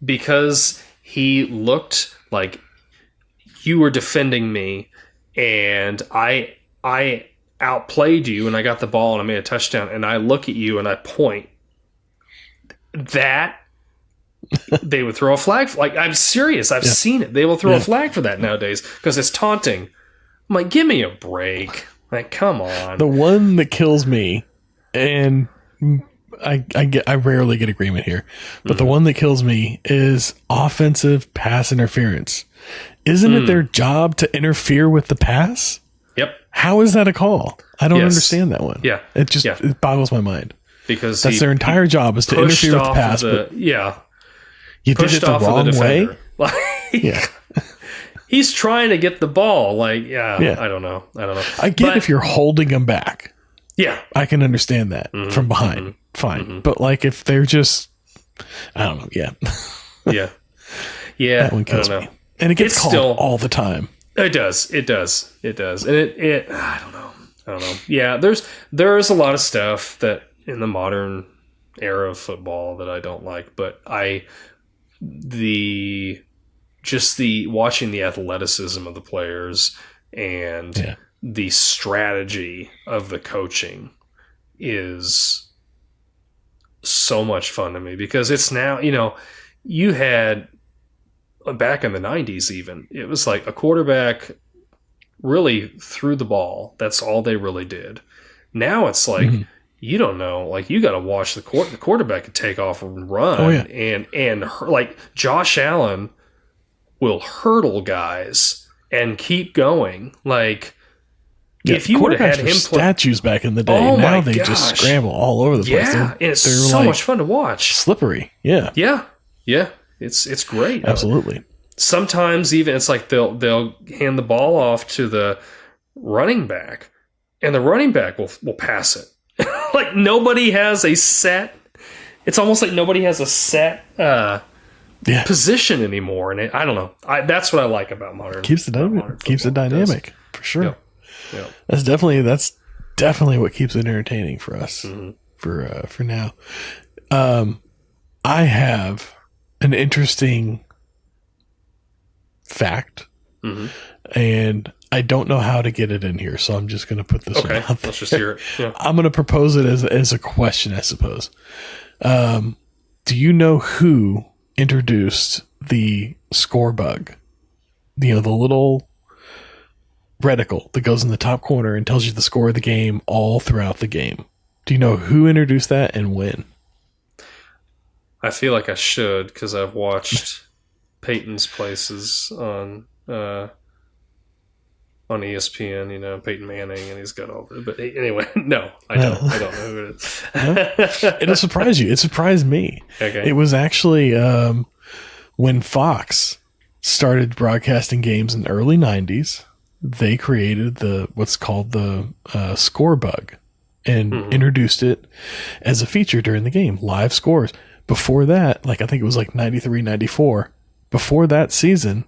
because he looked like you were defending me, and I outplayed you, and I got the ball, and I made a touchdown, and I look at you, and I point. That, they would throw a flag. Like, I'm serious. I've seen it. They will throw a flag for that nowadays because it's taunting. I'm like, give me a break. Like, come on. The one that kills me, and I rarely get agreement here, but the one that kills me is offensive pass interference. Isn't it their job to interfere with the pass? Yep. How is that a call? I don't understand that one. Yeah. It just it boggles my mind. Because that's their entire job, is to interfere with the pass. You did it the wrong way? Yeah. He's trying to get the ball. Like, I don't know. I get if you're holding him back. Yeah. I can understand that from behind. Fine. But, like, if they're just, I don't know. Yeah. Yeah. That one kills me. And it gets called all the time. It does. And I don't know. Yeah. There's a lot of stuff that in the modern era of football that I don't like, but watching the athleticism of the players and the strategy of the coaching is so much fun to me, because it's now, you had back in the 90s even, it was like a quarterback really threw the ball. That's all they really did. Now it's like, you don't know. Like, you got to watch the quarterback could take off and run. Oh, yeah. And like Josh Allen will hurdle guys and keep going. Like, if you would have had him statues back in the day, now they just scramble all over the place. Yeah, and it's so much fun to watch. Slippery. Yeah. Yeah. It's great. Absolutely. Sometimes even it's like they'll hand the ball off to the running back, and the running back will pass it. Like, nobody has a set. It's almost like nobody has a set position anymore, and I don't know. That's what I like about modern. Keeps it dynamic for sure. Yep. That's definitely what keeps it entertaining for us for now. I have an interesting fact, and I don't know how to get it in here, so I'm just going to put this one out there. Let's just hear it. Yeah. I'm going to propose it as a question, I suppose. Do you know who introduced the score bug? The little reticle that goes in the top corner and tells you the score of the game all throughout the game. Do you know who introduced that and when? I feel like I should, because I've watched Peyton's Places on ESPN, Peyton Manning, and he's got all the... But anyway, no, I don't know who it is. It'll surprise you. It surprised me. Okay. It was actually when Fox started broadcasting games in the early 90s, they created what's called the score bug and introduced it as a feature during the game, live scores. Before that, I think it was 93, 94, before that season,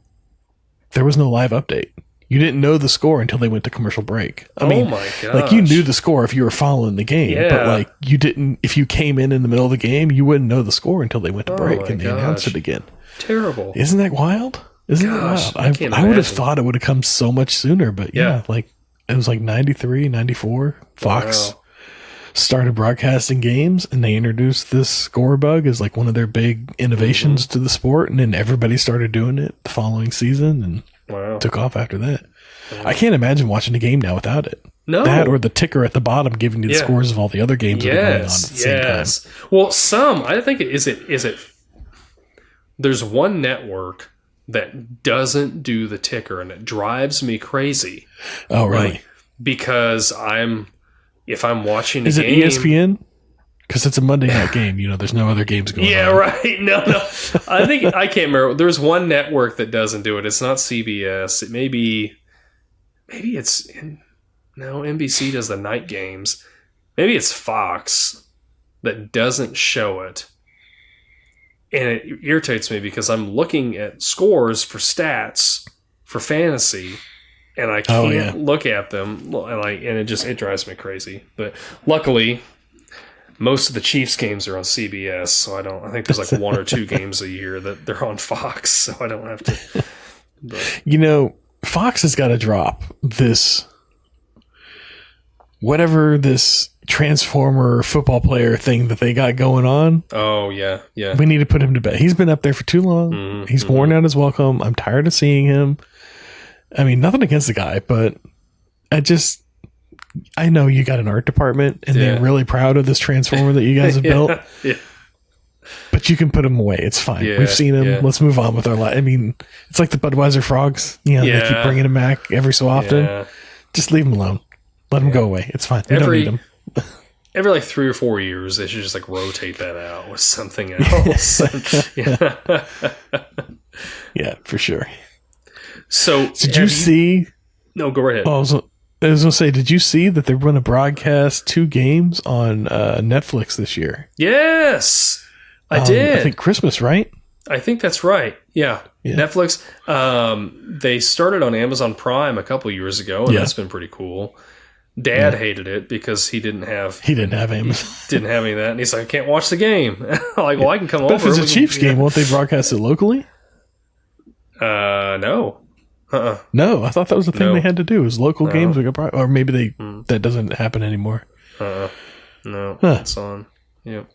there was no live update. You didn't know the score until they went to commercial break. I mean, my gosh. you knew the score if you were following the game, but you didn't, if you came in the middle of the game, you wouldn't know the score until they went to break and they announced it again. Terrible. Isn't that wild? Isn't it wild? I would have thought it would have come so much sooner, but it was 93, 94. Fox started broadcasting games, and they introduced this score bug as one of their big innovations to the sport, and then everybody started doing it the following season and took off after that. I can't imagine watching a game now without it. No. That or the ticker at the bottom giving you the scores of all the other games that are going on at the same time. Well, I think is it there's one network that doesn't do the ticker, and it drives me crazy. Oh, really? Because if I'm watching a game... Is it ESPN? Because it's a Monday night game. There's no other games going on. Yeah, right. No. I can't remember. There's one network that doesn't do it. It's not CBS. It maybe it's... No, NBC does the night games. Maybe it's Fox that doesn't show it. And it irritates me because I'm looking at scores for stats for fantasy, and I can't look at them, and it drives me crazy. But luckily, most of the Chiefs games are on CBS, so I think there's one or two games a year that they're on Fox, so I don't have to. But. Fox has got to drop this, whatever this Transformer football player thing that they got going on. Oh, yeah. We need to put him to bed. He's been up there for too long. He's worn out his welcome. I'm tired of seeing him. I mean, nothing against the guy, but I know you got an art department and they're really proud of this Transformer that you guys have built. Yeah. But you can put him away. It's fine. We've seen him. Yeah. Let's move on with our life. I mean, it's like the Budweiser frogs. They keep bringing him back every so often. Yeah. Just leave him alone. Let him go away. It's fine. We don't need him. Every 3 or 4 years, they should just rotate that out with something else. Yeah, for sure. So, did you see? No, go right ahead. I was going to say, did you see that they're going to broadcast 2 games on Netflix this year? Yes, I did. I think Christmas, right? I think that's right. Yeah. Netflix. They started on Amazon Prime a couple years ago, and that's been pretty cool. Dad hated it because he didn't have Amazon. Didn't have any of that, and he's like, I can't watch the game. Well, I can come over. But if it's a Chiefs game, won't they broadcast it locally? No. No, I thought that was the thing they had to do. Is local games we could or maybe that doesn't happen anymore. No, it's on. Yep.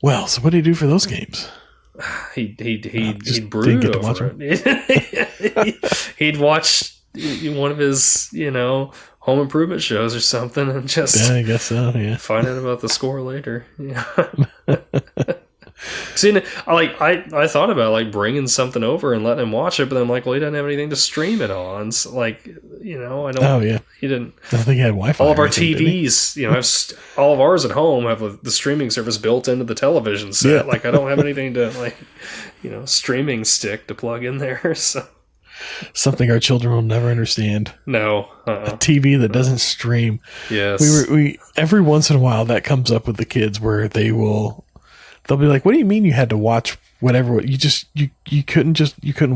Well, so what do you do for those games? he'd brood over it. He'd watch one of his, home improvement shows or something and just I guess so, yeah. find out about the score later. Yeah. See, I thought about like bringing something over and letting him watch it, but then I'm like, well, he doesn't have anything to stream it on. So, like, I don't. Oh yeah, he didn't. I don't think he had Wi-Fi. All of our TVs, all of ours at home have the streaming service built into the television set. Yeah. Like, I don't have anything to streaming stick to plug in there. So something our children will never understand. No, a TV that doesn't stream. Yes, we every once in a while that comes up with the kids where they'll be like, what do you mean you had to watch whatever? You couldn't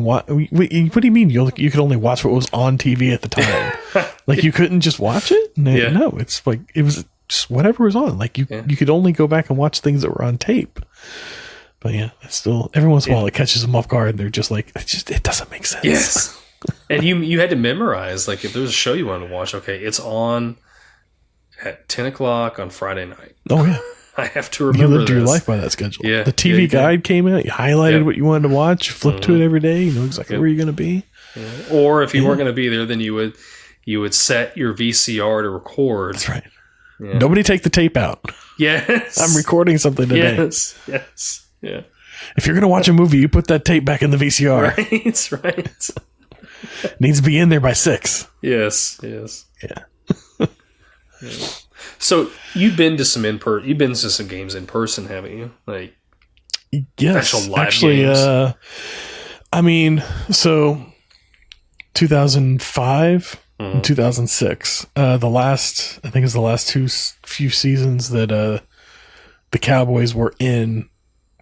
watch. What do you mean you could only watch what was on TV at the time? Like you couldn't just watch it? No, it's like it was just whatever was on. Like you could only go back and watch things that were on tape. But yeah, it's still every once in a while it catches them off guard and they're just like, it doesn't make sense. Yes. And you had to memorize, like if there was a show you wanted to watch, okay, it's on at 10 o'clock on Friday night. Oh yeah. I have to remember you lived your life by that schedule. Yeah. The TV guide came out. You highlighted what you wanted to watch. You flipped to it every day. You know exactly where you're going to be. Yeah. Or if you weren't going to be there, then you would set your VCR to record. That's right. Yeah. Nobody take the tape out. Yes. I'm recording something today. Yes. Yeah. If you're going to watch a movie, you put that tape back in the VCR. Right. Needs to be in there by 6. Yes. Yeah. Yeah. So you've been to some games in person, haven't you? Like, yes, actual live actually, games. So 2005 and 2006, I think it was the last few seasons that the Cowboys were in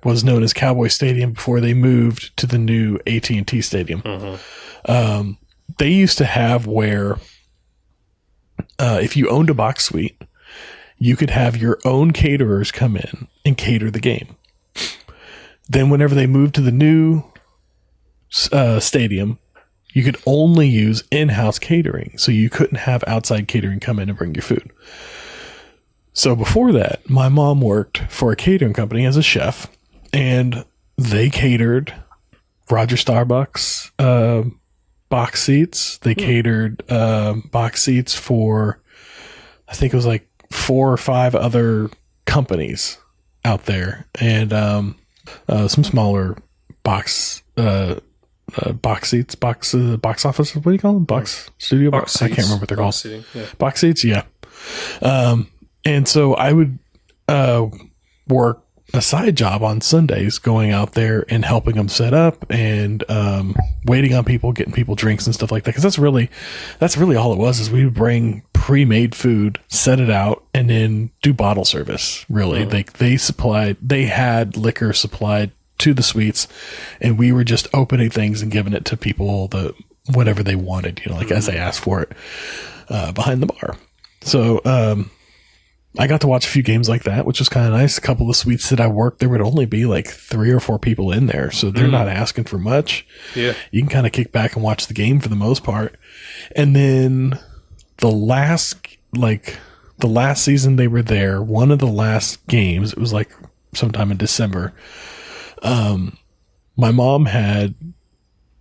was known as Cowboy Stadium before they moved to the new AT&T Stadium. They used to have where if you owned a box suite, you could have your own caterers come in and cater the game. Then whenever they moved to the new stadium, you could only use in-house catering. So you couldn't have outside catering come in and bring your food. So before that, my mom worked for a catering company as a chef, and they catered Roger Starbucks box seats. They catered box seats for, I think it was like 4 or 5 other companies out there, and some smaller box seats, box offices. What do you call them? Box studio box. I can't remember what they're called. Seating, yeah. Box seats. Yeah. And so I would work a side job on Sundays, going out there and helping them set up and waiting on people, getting people drinks and stuff like that. Because that's really all it was. Is we would bring pre-made food, set it out, and then do bottle service. Really, they had liquor supplied to the suites, and we were just opening things and giving it to people whatever they wanted. As they asked for it behind the bar. So I got to watch a few games like that, which was kind of nice. A couple of suites that I worked, there would only be like 3 or 4 people in there. So they're not asking for much. Yeah. You can kind of kick back and watch the game for the most part. And then the last season they were there, one of the last games, it was like sometime in December. My mom had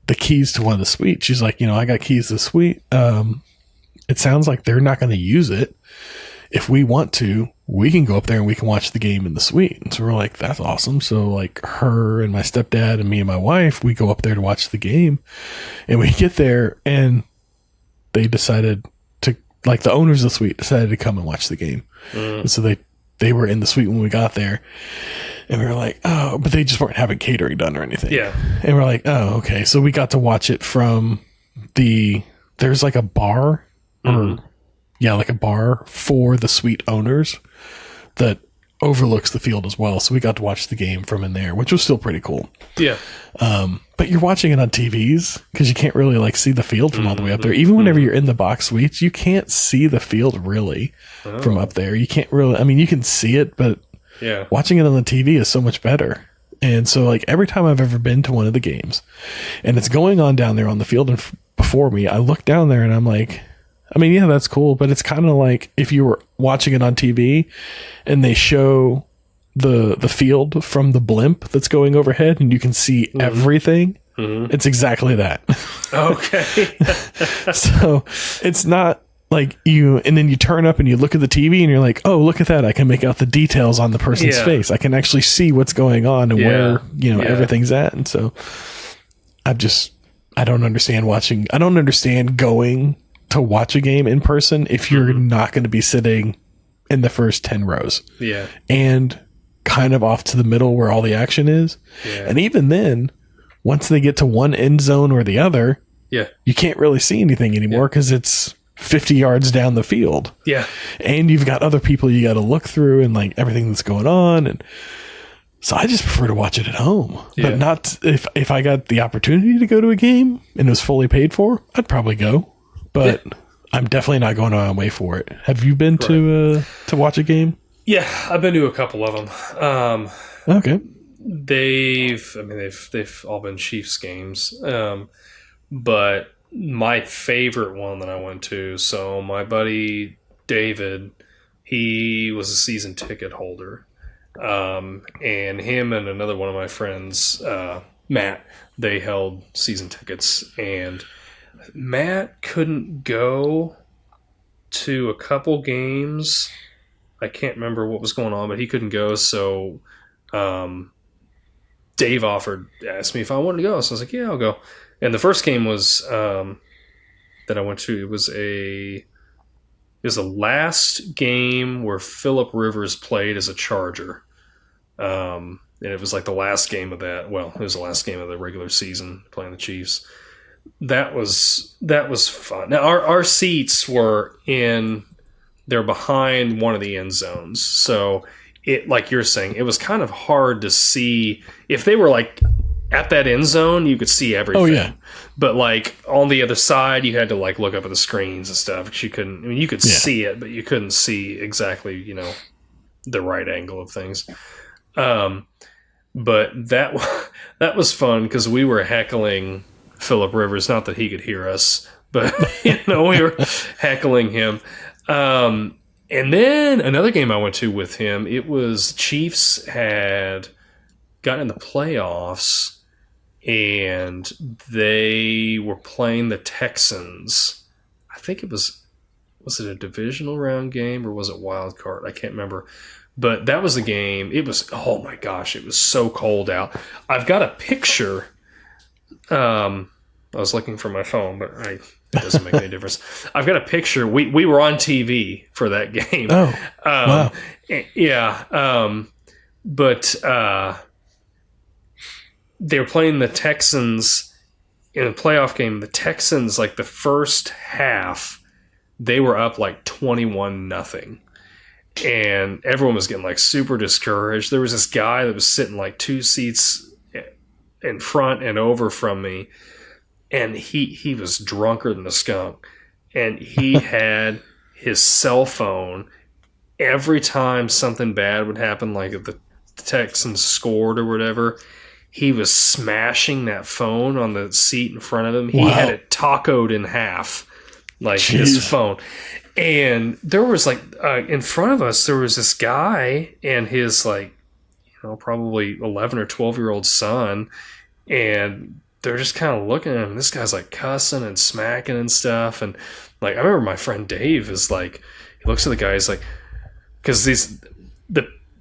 the keys to one of the suites. She's like, I got keys to the suite. It sounds like they're not going to use it. If we want to, we can go up there and we can watch the game in the suite. And so we're like, that's awesome. So like her and my stepdad and me and my wife, we go up there to watch the game, and we get there and they decided to, like, the owners of the suite decided to come and watch the game. And so they were in the suite when we got there, and we were like, oh, but they just weren't having catering done or anything. Yeah. And we're like, oh, okay. So we got to watch it from there's like a bar like a bar for the suite owners that overlooks the field as well. So we got to watch the game from in there, which was still pretty cool. Yeah. But you're watching it on TVs because you can't really like see the field from all the way up there. Even whenever you're in the box suites, you can't see the field really from up there. You can't really, you can see it, but watching it on the TV is so much better. And so like every time I've ever been to one of the games and it's going on down there on the field and before me, I look down there and I'm like, that's cool, but it's kind of like if you were watching it on TV and they show the field from the blimp that's going overhead, and you can see everything. It's exactly that. Okay. So it's not like and then you turn up and you look at the TV and you're like, oh, look at that. I can make out the details on the person's face. I can actually see what's going on and where, everything's at. And so I don't understand I don't understand going to watch a game in person if you're not going to be sitting in the first 10 rows. Yeah. And kind of off to the middle where all the action is. Yeah. And even then, once they get to one end zone or the other, you can't really see anything anymore because it's 50 yards down the field. Yeah. And you've got other people you got to look through and like everything that's going on. And so I just prefer to watch it at home. But not if I got the opportunity to go to a game and it was fully paid for, I'd probably go. But I'm definitely not going on my way for it. Have you been to watch a game? Yeah, I've been to a couple of them. Okay. They've all been Chiefs games. But my favorite one that I went to, so my buddy David, he was a season ticket holder. And him and another one of my friends, Matt, they held season tickets. And Matt couldn't go to a couple games. I can't remember what was going on, but he couldn't go. So Dave asked me if I wanted to go. So I was like, yeah, I'll go. And the first game was that I went to. It was the last game where Phillip Rivers played as a Charger. And it was like the last game of that. Well, it was the last game of the regular season playing the Chiefs. That was fun. Now our seats they're behind one of the end zones. So it, like you're saying, it was kind of hard to see. If they were like at that end zone, you could see everything. Oh, yeah. But like on the other side, you had to like look up at the screens and stuff. But you couldn't. I mean, you could see it, but you couldn't see exactly, the right angle of things. But that was fun because we were heckling Phillip Rivers. Not that he could hear us, but we were heckling him. And then another game I went to with him, it was Chiefs had gotten in the playoffs and they were playing the Texans. I think was it a divisional round game or was it wild card? I can't remember. But that was the game. It was, oh my gosh, it was so cold out. I've got a picture. I was looking for my phone, but it doesn't make any difference. I've got a picture. We were on TV for that game. Oh, wow. Yeah. But they were playing the Texans in a playoff game. The Texans, like the first half, they were up like 21-0. And everyone was getting like super discouraged. There was this guy that was sitting like 2 seats in front and over from me. And he was drunker than a skunk. And he had his cell phone. Every time something bad would happen, like if the Texans scored or whatever, he was smashing that phone on the seat in front of him. He had it tacoed in half, like his phone. And there was like, in front of us, there was this guy and his like, probably 11 or 12-year-old son. And they're just kind of looking at him. This guy's like cussing and smacking and stuff. And like, I remember my friend Dave is like, he looks at the guy, he's like, because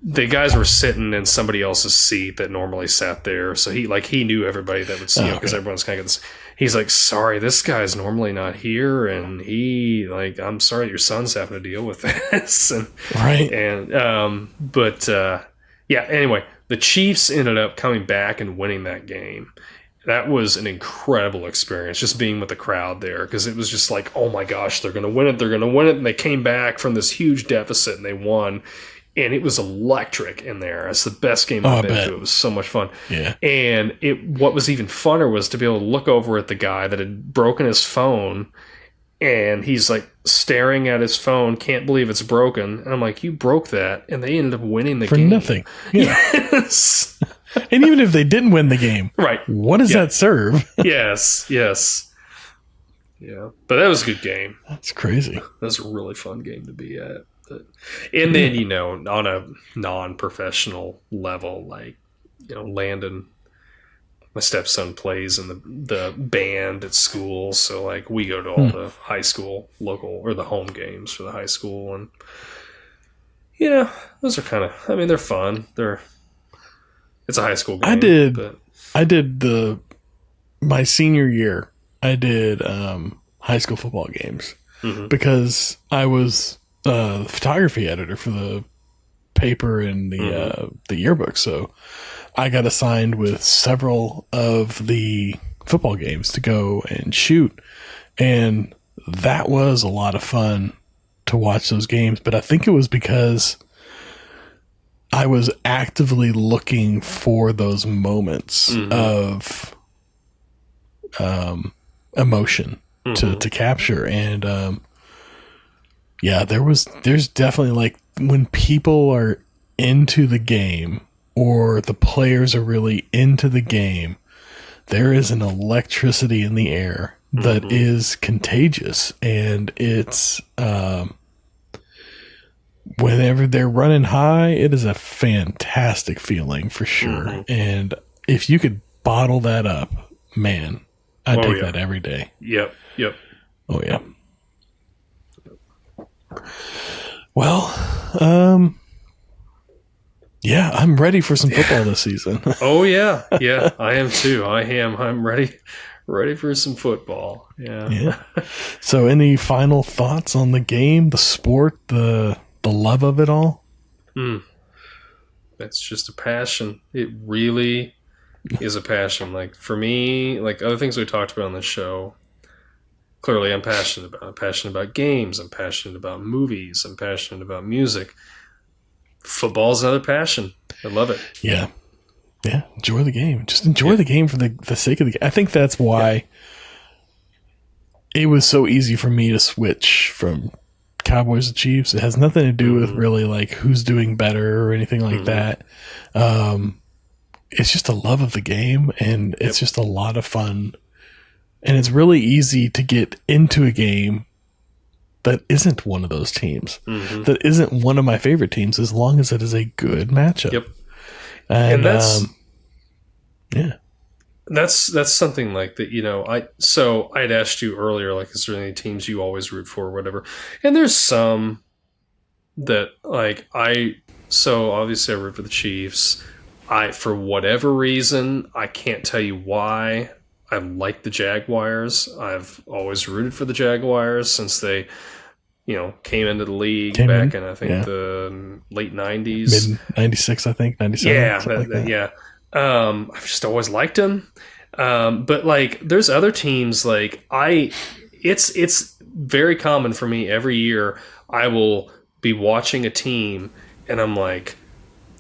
the guys were sitting in somebody else's seat that normally sat there. So he knew everybody that would see him because everyone's kind of this. He's like, sorry, this guy's normally not here. And I'm sorry your son's having to deal with this. And, right. And, anyway, the Chiefs ended up coming back and winning that game. That was an incredible experience, just being with the crowd there, because it was just like, oh my gosh, they're going to win it. They're going to win it. And they came back from this huge deficit and they won. And it was electric in there. It's the best game I've been to. It was so much fun. Yeah. And what was even funner was to be able to look over at the guy that had broken his phone, and he's like staring at his phone, can't believe it's broken. And I'm like, you broke that, and they ended up winning the game. For nothing. Yeah. Yes. And even if they didn't win the game, right? What does that serve? Yes. Yeah. But that was a good game. That's crazy. That was a really fun game to be at. And then, you know, on a non-professional level, like, you know, Landon, my stepson plays in the band at school. So, like, we go to all the high school local or the home games for the high school. And, you know, those are kind of, I mean, they're fun. It's a high school game. I did my senior year, I did high school football games because I was the photography editor for the paper and the yearbook. So I got assigned with several of the football games to go and shoot. And that was a lot of fun to watch those games. But I think it was because I was actively looking for those moments of emotion to capture. And yeah, there's definitely, like, when people are into the game or the players are really into the game, there is an electricity in the air that is contagious. And it's whenever they're running high, it is a fantastic feeling for sure. And if you could bottle that up, man, I'd take that every day. Yep. Oh yeah. Well, yeah, I'm ready for some football this season. Oh yeah, I am too. I'm ready for some football. Yeah. So, any final thoughts on the game, the sport, the love of it all? That's just a passion. It really is a passion. Like, for me, like other things we talked about on the show, clearly I'm passionate about. I'm passionate about games. I'm passionate about movies. I'm passionate about music. Football is another passion. I love it. Yeah. Enjoy the game. Just enjoy the game for the sake of the game. I think that's why it was so easy for me to switch from Cowboys to Chiefs. It has nothing to do with really like who's doing better or anything like that. It's just a love of the game, and it's just a lot of fun. And it's really easy to get into a game that isn't one of those teams, that isn't one of my favorite teams, as long as it is a good matchup. Yep. And that's, yeah. That's something like that, you know, I'd asked you earlier, like, is there any teams you always root for or whatever? And there's some that, like, so obviously I root for the Chiefs. For whatever reason, I can't tell you why, I like the Jaguars. I've always rooted for the Jaguars since they, you know, came into the league in, I think, the late 90s. Mid 96, I think, 97. Yeah. I've just always liked them. But, like, there's other teams, like, it's very common for me every year. I will be watching a team and I'm like,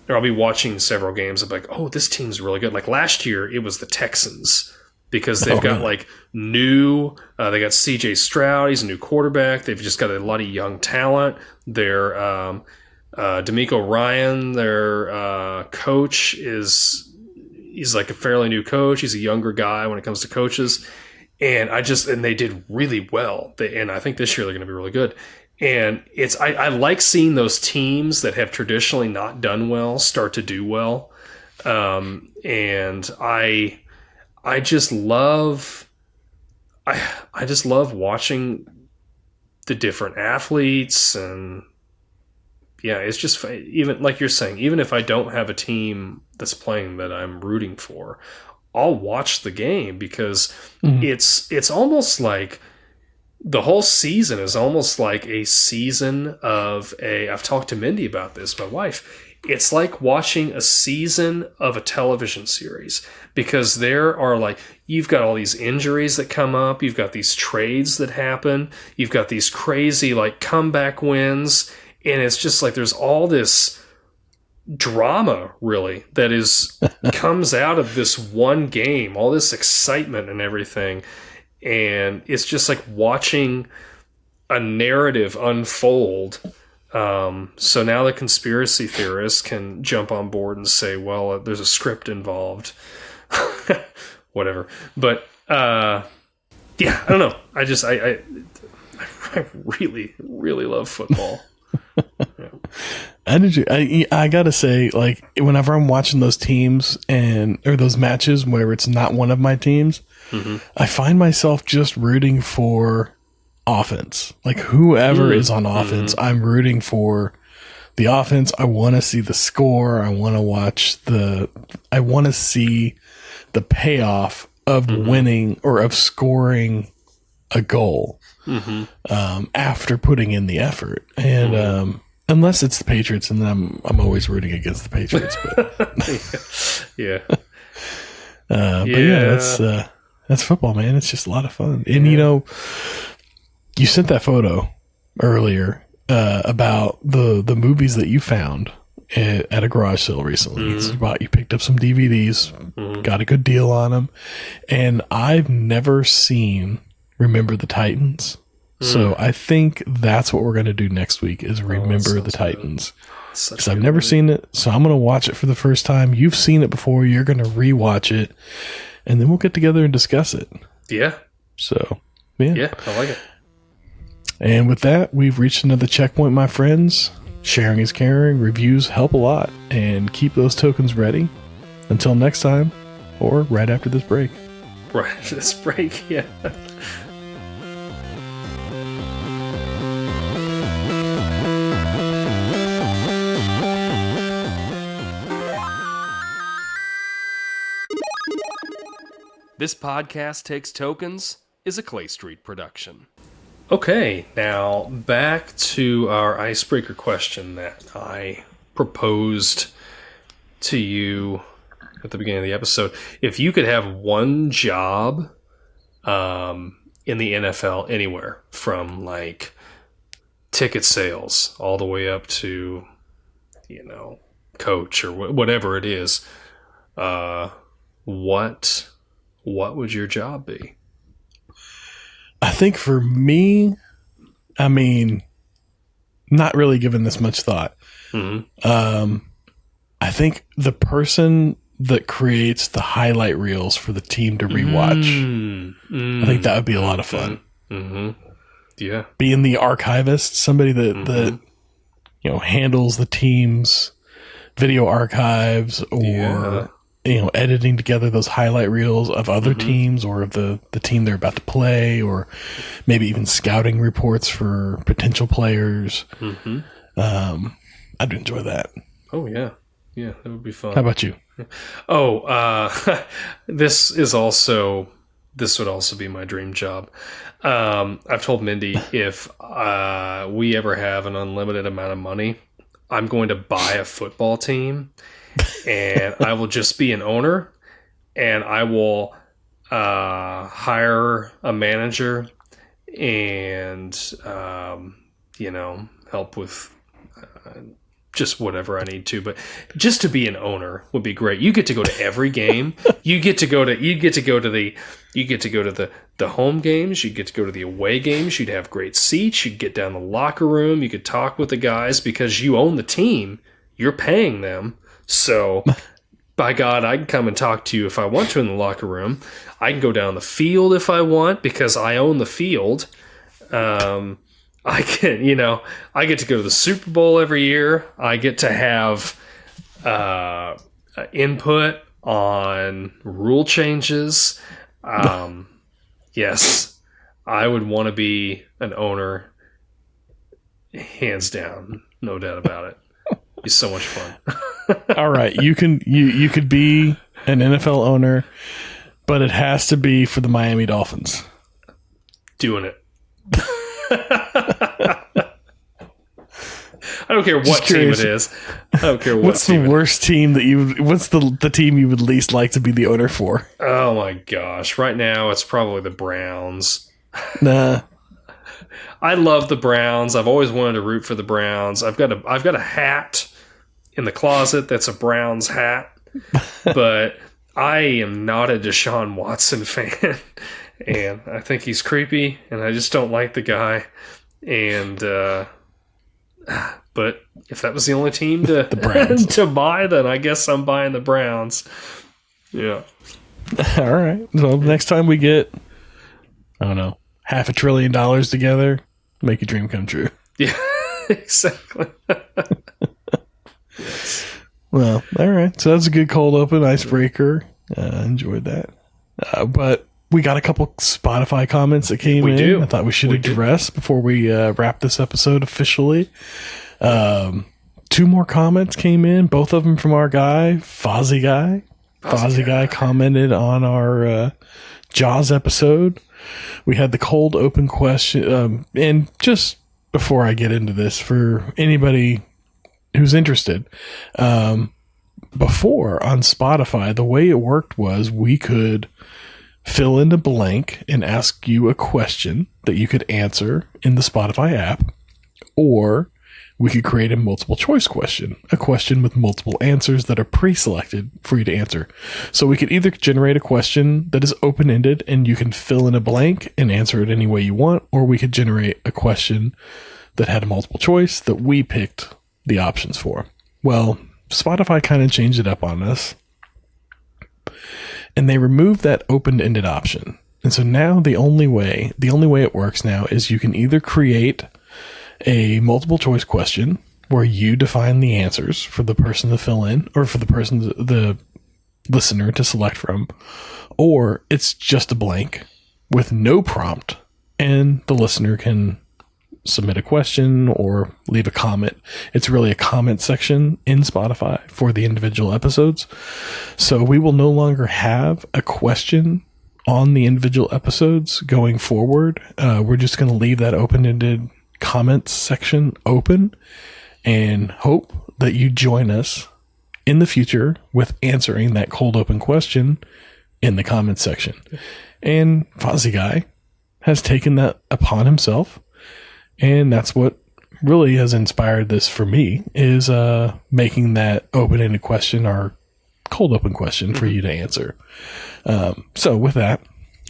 or I'll be watching several games. I'm like, oh, this team's really good. Like last year, it was the Texans. Because they've got like new, they got C.J. Stroud. He's a new quarterback. They've just got a lot of young talent. They're D'Amico Ryan, their coach, he's like a fairly new coach. He's a younger guy when it comes to coaches, and they did really well. And I think this year they're going to be really good. And I like seeing those teams that have traditionally not done well start to do well, and I just love watching the different athletes, and yeah, it's just, even like you're saying, even if I don't have a team that's playing that I'm rooting for, I'll watch the game because it's almost like the whole season is almost like a season of I've talked to Mindy about this, my wife. It's like watching a season of a television series, because there are, like, you've got all these injuries that come up. You've got these trades that happen. You've got these crazy, like, comeback wins. And it's just like there's all this drama, really, that comes out of this one game, all this excitement and everything. And it's just like watching a narrative unfold. So now the conspiracy theorists can jump on board and say, well, there's a script involved, whatever. But, yeah, I don't know. I really, really love football. I gotta say, like, whenever I'm watching those teams or those matches where it's not one of my teams, I find myself just rooting for offense. Like, whoever is on offense, I'm rooting for the offense. I want to see the score. I want to see the payoff of winning or of scoring a goal after putting in the effort. And unless it's the Patriots, and then I'm always rooting against the Patriots. But yeah. But yeah, that's football, man. It's just a lot of fun. And you sent that photo earlier about the movies that you found at a garage sale recently. You picked up some DVDs, got a good deal on them, and I've never seen Remember the Titans. So I think that's what we're going to do next week is Remember the Titans. Because I've never seen it, so I'm going to watch it for the first time. You've seen it before. You're going to rewatch it, and then we'll get together and discuss it. Yeah. So, yeah. Yeah, I like it. And with that, we've reached another checkpoint, my friends. Sharing is caring. Reviews help a lot. And keep those tokens ready. Until next time, or right after this break. Right after this break, yeah. This Podcast Takes Tokens is a Clay Street production. Okay, now back to our icebreaker question that I proposed to you at the beginning of the episode. If you could have one job in the NFL anywhere, from like ticket sales all the way up to, coach or whatever it is, what would your job be? I think for me, not really giving this much thought. I think the person that creates the highlight reels for the team to rewatch, I think that would be a lot of fun. Yeah. Being the archivist, somebody that handles the team's video archives or editing together those highlight reels of other teams or of the team they're about to play, or maybe even scouting reports for potential players. I'd enjoy that. Oh, yeah. Yeah, that would be fun. How about you? This would also be my dream job. I've told Mindy if we ever have an unlimited amount of money, I'm going to buy a football team, and I will just be an owner, and I will hire a manager and help with just whatever I need to. But just to be an owner would be great. You get to go to every game. You get to go to the home games. You get to go to the away games. You'd have great seats. You'd get down the locker room. You could talk with the guys because you own the team. You're paying them. So, by God, I can come and talk to you if I want to in the locker room. I can go down the field if I want because I own the field. I can, I get to go to the Super Bowl every year. I get to have input on rule changes. Yes, I would want to be an owner, hands down, no doubt about it. It'd be so much fun. All right, you could be an NFL owner, but it has to be for the Miami Dolphins. Doing it. I don't care what team it is. I don't care what. What's the worst team what's the team you would least like to be the owner for? Oh my gosh. Right now it's probably the Browns. Nah. I love the Browns. I've always wanted to root for the Browns. I've got a hat in the closet that's a Browns hat. But I am not a Deshaun Watson fan. And I think he's creepy, and I just don't like the guy. And but if that was the only team to to buy, then I guess I'm buying the Browns. Yeah. All right. Well, next time we get, I don't know, $500 billion together, make a dream come true. Yeah. Exactly. Well, all right. So that's a good cold open icebreaker. Enjoyed that. But we got a couple Spotify comments that came in. do. I thought we should address before we wrap this episode officially. 2 more comments came in, both of them from our guy, Fozzie Guy. Fozzie Guy commented on our Jaws episode. We had the cold open question. And just before I get into this, for anybody who's interested, before on Spotify, the way it worked was we could fill in a blank and ask you a question that you could answer in the Spotify app, or we could create a multiple choice question, a question with multiple answers that are pre-selected for you to answer. So we could either generate a question that is open-ended and you can fill in a blank and answer it any way you want, or we could generate a question that had a multiple choice that we picked the options for. Well, Spotify kind of changed it up on us, and they removed that open-ended option. And so now the only way it works now is you can either create a multiple choice question where you define the answers for the person to fill in, or for the listener to select from, or it's just a blank with no prompt, and the listener can submit a question or leave a comment. It's really a comment section in Spotify for the individual episodes. So we will no longer have a question on the individual episodes going forward. We're just going to leave that open-ended comments section open and hope that you join us in the future with answering that cold open question in the comments section. And Fozzie Guy has taken that upon himself. And that's what really has inspired this for me, is making that open-ended question our cold open question for you to answer. So with that,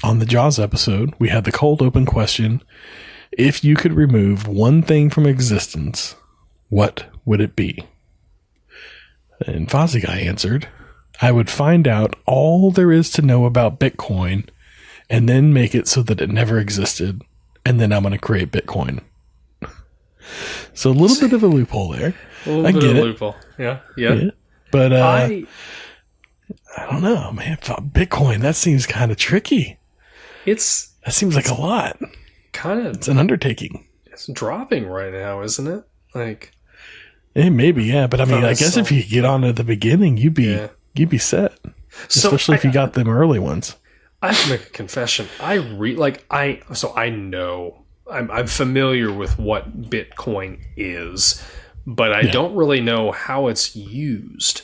on the Jaws episode, we had the cold open question. If you could remove one thing from existence, what would it be? And Fozzie Guy answered, I would find out all there is to know about Bitcoin and then make it so that it never existed. And then I'm going to create Bitcoin. So a little bit of a loophole there. I get it. Loophole. Yeah. But I don't know, man. Bitcoin, that seems kind of tricky. That seems like a lot. It's an undertaking. It's dropping right now, isn't it? Like, maybe, yeah. But I mean, I guess if you get on at the beginning, you'd be set. Especially if you got them early ones. I have to make a confession. I know. I'm familiar with what Bitcoin is, but I don't really know how it's used.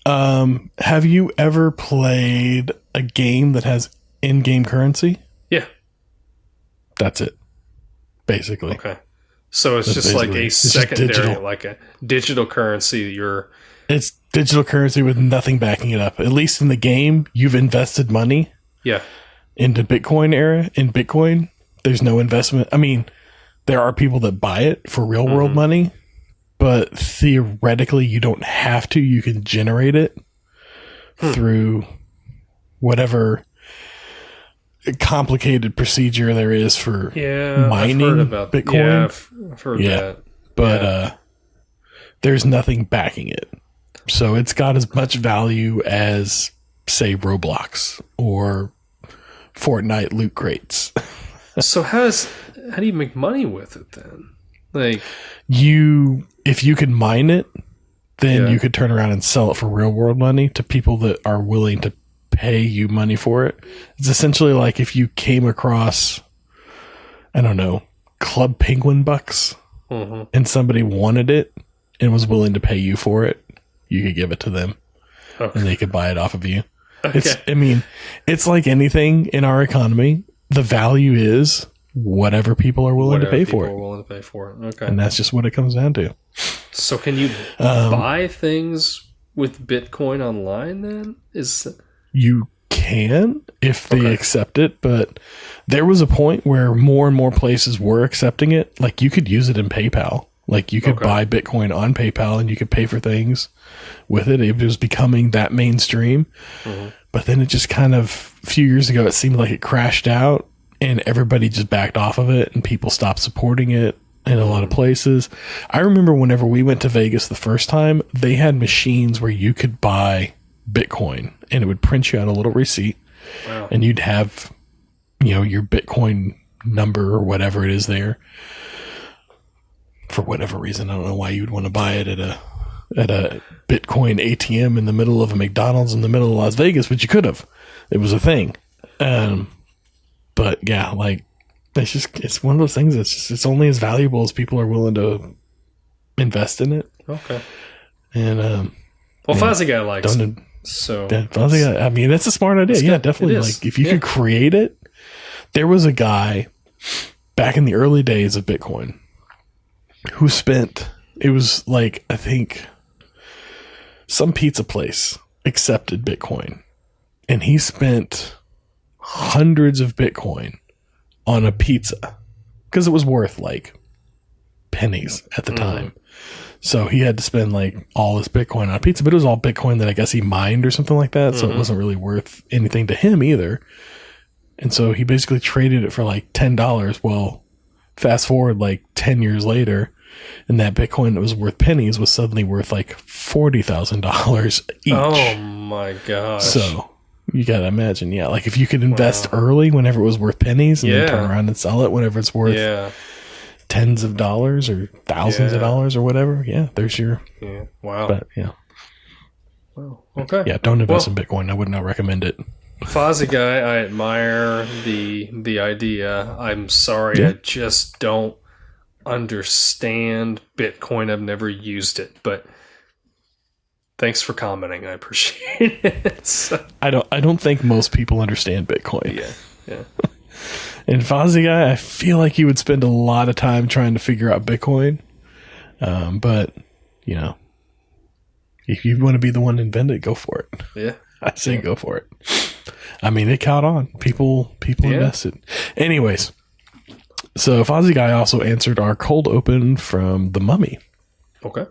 Have you ever played a game that has in-game currency? Yeah. That's it. Basically. Okay. So it's just like a secondary, like a digital currency. It's digital currency with nothing backing it up. At least in the game, you've invested money. Yeah. Into Bitcoin era. In Bitcoin, there's no investment. I mean, there are people that buy it for real world money, but theoretically you don't have to. You can generate it through whatever complicated procedure there is for mining I've heard about Bitcoin. Yeah, I've heard that. But there's nothing backing it. So it's got as much value as, say, Roblox or Fortnite loot crates. So how do you make money with it then? Like, if you could mine it, then you could turn around and sell it for real world money to people that are willing to pay you money for it. It's essentially like if you came across, I don't know, Club Penguin bucks, and somebody wanted it and was willing to pay you for it, you could give it to them, and they could buy it off of you. Okay. It's like anything in our economy. The value is whatever people are willing to pay for it. Okay. And that's just what it comes down to. So can you buy things with Bitcoin online then? You can if they accept it, but there was a point where more and more places were accepting it. Like you could use it in PayPal. Like you could buy Bitcoin on PayPal and you could pay for things with it. It was becoming that mainstream. But then it just kind of, a few years ago, it seemed like it crashed out and everybody just backed off of it and people stopped supporting it in a lot of places. I remember whenever we went to Vegas the first time, they had machines where you could buy Bitcoin and it would print you out a little receipt. Wow. And you'd have, your Bitcoin number or whatever it is there. For whatever reason, I don't know why you'd want to buy it at a Bitcoin ATM in the middle of a McDonald's in the middle of Las Vegas, but you could have. It was a thing. But yeah, like it's one of those things that's it's only as valuable as people are willing to invest in it. Okay. And Fuzzy Guy likes it. So Fuzzy Guy, I mean, that's a smart idea. Yeah, definitely. Like if you could create it, there was a guy back in the early days of Bitcoin who spent, it was like, I think some pizza place accepted Bitcoin and he spent hundreds of Bitcoin on a pizza because it was worth like pennies at the time. So he had to spend like all his Bitcoin on pizza, but it was all Bitcoin that I guess he mined or something like that. So it wasn't really worth anything to him either. And so he basically traded it for like $10. Well, fast forward like 10 years later, and that Bitcoin that was worth pennies was suddenly worth like $40,000 each. Oh my gosh. So you got to imagine, yeah, like if you could invest early whenever it was worth pennies and then turn around and sell it whenever it's worth tens of dollars or thousands of dollars or whatever. Yeah, there's your. Yeah. Wow. But yeah. Wow. Okay. Yeah, don't invest in Bitcoin. I would not recommend it. Fozzie Guy, I admire the idea. I'm sorry, I just don't understand Bitcoin. I've never used it, but thanks for commenting. I appreciate it. So. I don't think most people understand Bitcoin. Yeah. And Fozzie Guy, I feel like you would spend a lot of time trying to figure out Bitcoin. But if you want to be the one to invent it, go for it. Yeah. I say go for it. I mean, it caught on. People invested. Anyways, so Fozzie Guy also answered our cold open from The Mummy. Okay.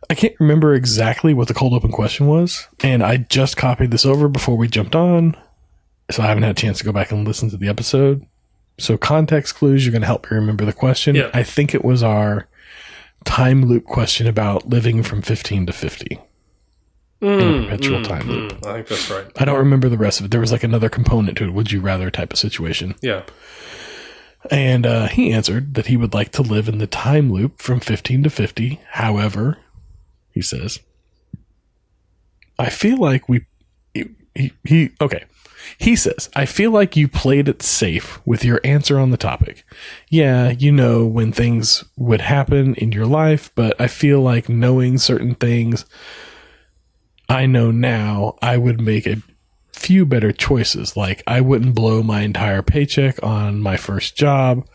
I can't remember exactly what the cold open question was, and I just copied this over before we jumped on, so I haven't had a chance to go back and listen to the episode. So context clues, you're going to help me remember the question. Yeah. I think it was our time loop question about living from 15 to 50. In a perpetual time loop. I think that's right. I don't remember the rest of it. There was like another component to it. Would you rather type of situation? Yeah. And he answered that he would like to live in the time loop from 15 to 50. However, he says, I feel like He says, I feel like you played it safe with your answer on the topic. Yeah, when things would happen in your life, but I feel like knowing certain things I know now, I would make a few better choices. Like I wouldn't blow my entire paycheck on my first job.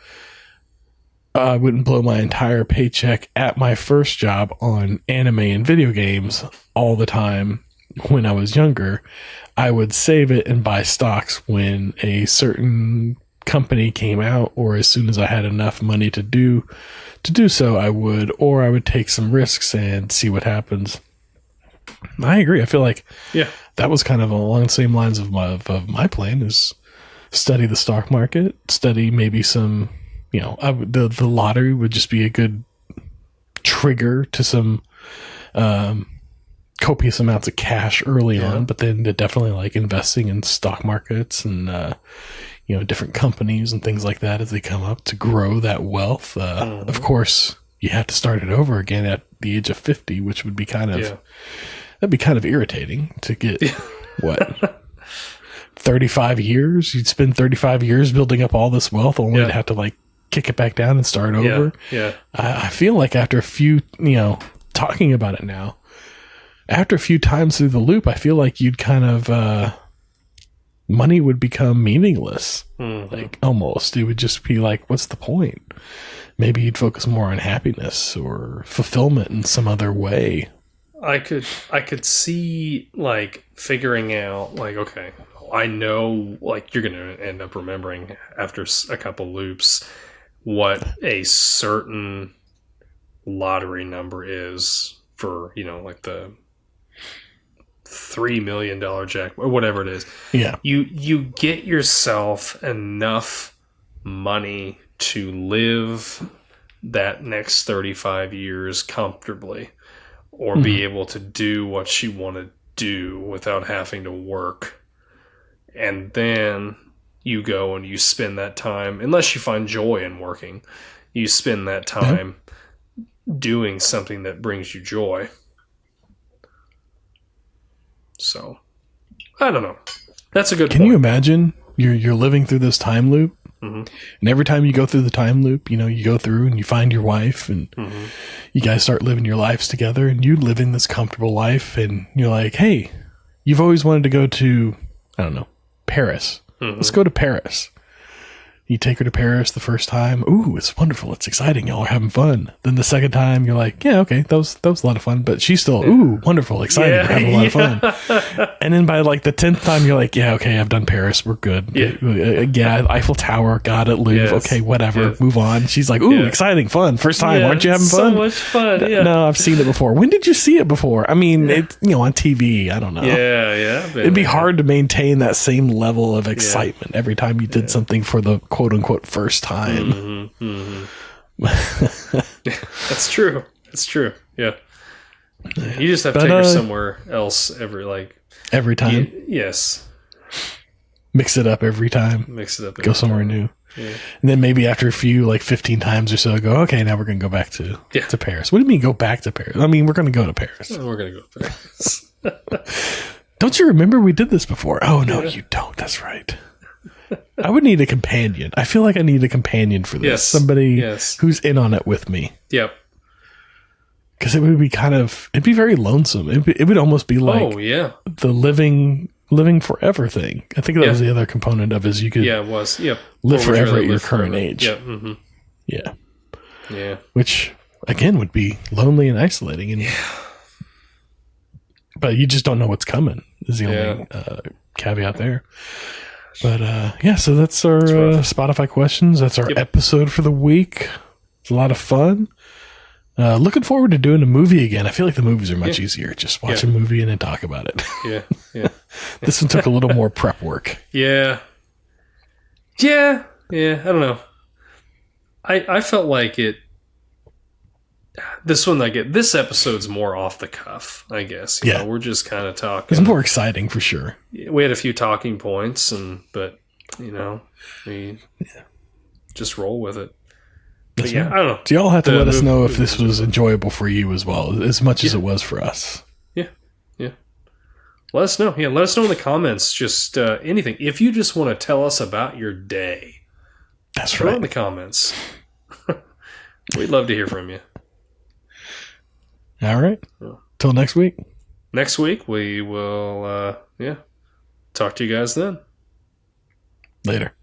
I wouldn't blow my entire paycheck at my first job on anime and video games all the time when I was younger. I would save it and buy stocks when a certain company came out, or as soon as I had enough money to do so, I would take some risks and see what happens. I agree. I feel like that was kind of along the same lines of my plan is study the stock market, study maybe some, the lottery would just be a good trigger to some copious amounts of cash early on, but then definitely like investing in stock markets and, different companies and things like that as they come up to grow that wealth. Of course, you have to start it over again at the age of 50, which would be that'd be kind of irritating to get 35 years. You'd spend 35 years building up all this wealth only to have to like kick it back down and start over. I feel like after a few, talking about it now, after a few times through the loop, I feel like you'd kind of, money would become meaningless. Like almost, it would just be like, what's the point? Maybe you'd focus more on happiness or fulfillment in some other way. I could see like figuring out like, okay, I know like you're going to end up remembering after a couple loops what a certain lottery number is for, like the $3 million jackpot or whatever it is. Yeah. You get yourself enough money to live that next 35 years comfortably, or be able to do what you want to do without having to work. And then you go and you spend that time, unless you find joy in working, you spend that time doing something that brings you joy. So, I don't know. That's a good point. Can you imagine you're living through this time loop? And every time you go through the time loop, you know, you go through and you find your wife and you guys start living your lives together and you living this comfortable life and you're like, hey, you've always wanted to go to, I don't know, Paris. Let's go to Paris. You take her to Paris the first time. Ooh, it's wonderful. It's exciting. Y'all are having fun. Then the second time, you're like, yeah, okay, that was a lot of fun. But she's still, ooh, wonderful, exciting. We're having a lot of fun. And then by like the 10th time, you're like, yeah, okay, I've done Paris. We're good. Yeah, Eiffel Tower. Got it. Louvre. Okay, whatever. Move on. She's like, ooh, exciting, fun. First time. Aren't you having fun? So much fun. Yeah. No, I've seen it before. When did you see it before? I mean, it's, you know, on TV. I don't know. Yeah. It'd be hard to maintain that same level of excitement every time you did something for the quote unquote first time. That's true. It's true. Yeah. You just have to take her somewhere else every time. Yes. Mix it up every time. Go somewhere new. Yeah. And then maybe after a few, like 15 times or so, go, okay, now we're going to go back to Paris. What do you mean go back to Paris? I mean, we're going to go to Paris. We're going to go to Paris. Don't you remember we did this before? Oh, no, you don't. That's right. I would need a companion. I feel like I need a companion for this. Yes. Somebody who's in on it with me. Yep. Because it would be it'd be very lonesome. It would almost be like the living forever thing. I think that was the other component of is you could live forever at your current age. Yep. Yeah. Which, again, would be lonely and isolating. And, but you just don't know what's coming is the only caveat there. But so that's our Spotify questions. That's our episode for the week. It's a lot of fun. Looking forward to doing a movie again. I feel like the movies are much easier. Just watch a movie and then talk about it. Yeah. This one took a little more prep work. Yeah. I don't know. I felt like it. This episode's more off the cuff, I guess. You know, we're just kind of talking. It's more exciting for sure. We had a few talking points, but you know, we just roll with it. But I don't know. So y'all have to let us know if this was enjoyable for you as well, as much as it was for us. Yeah. Let us know. Yeah, let us know in the comments. Just anything. If you just want to tell us about your day, throw it in the comments. We'd love to hear from you. All right. Till next week. Next week we will talk to you guys then. Later.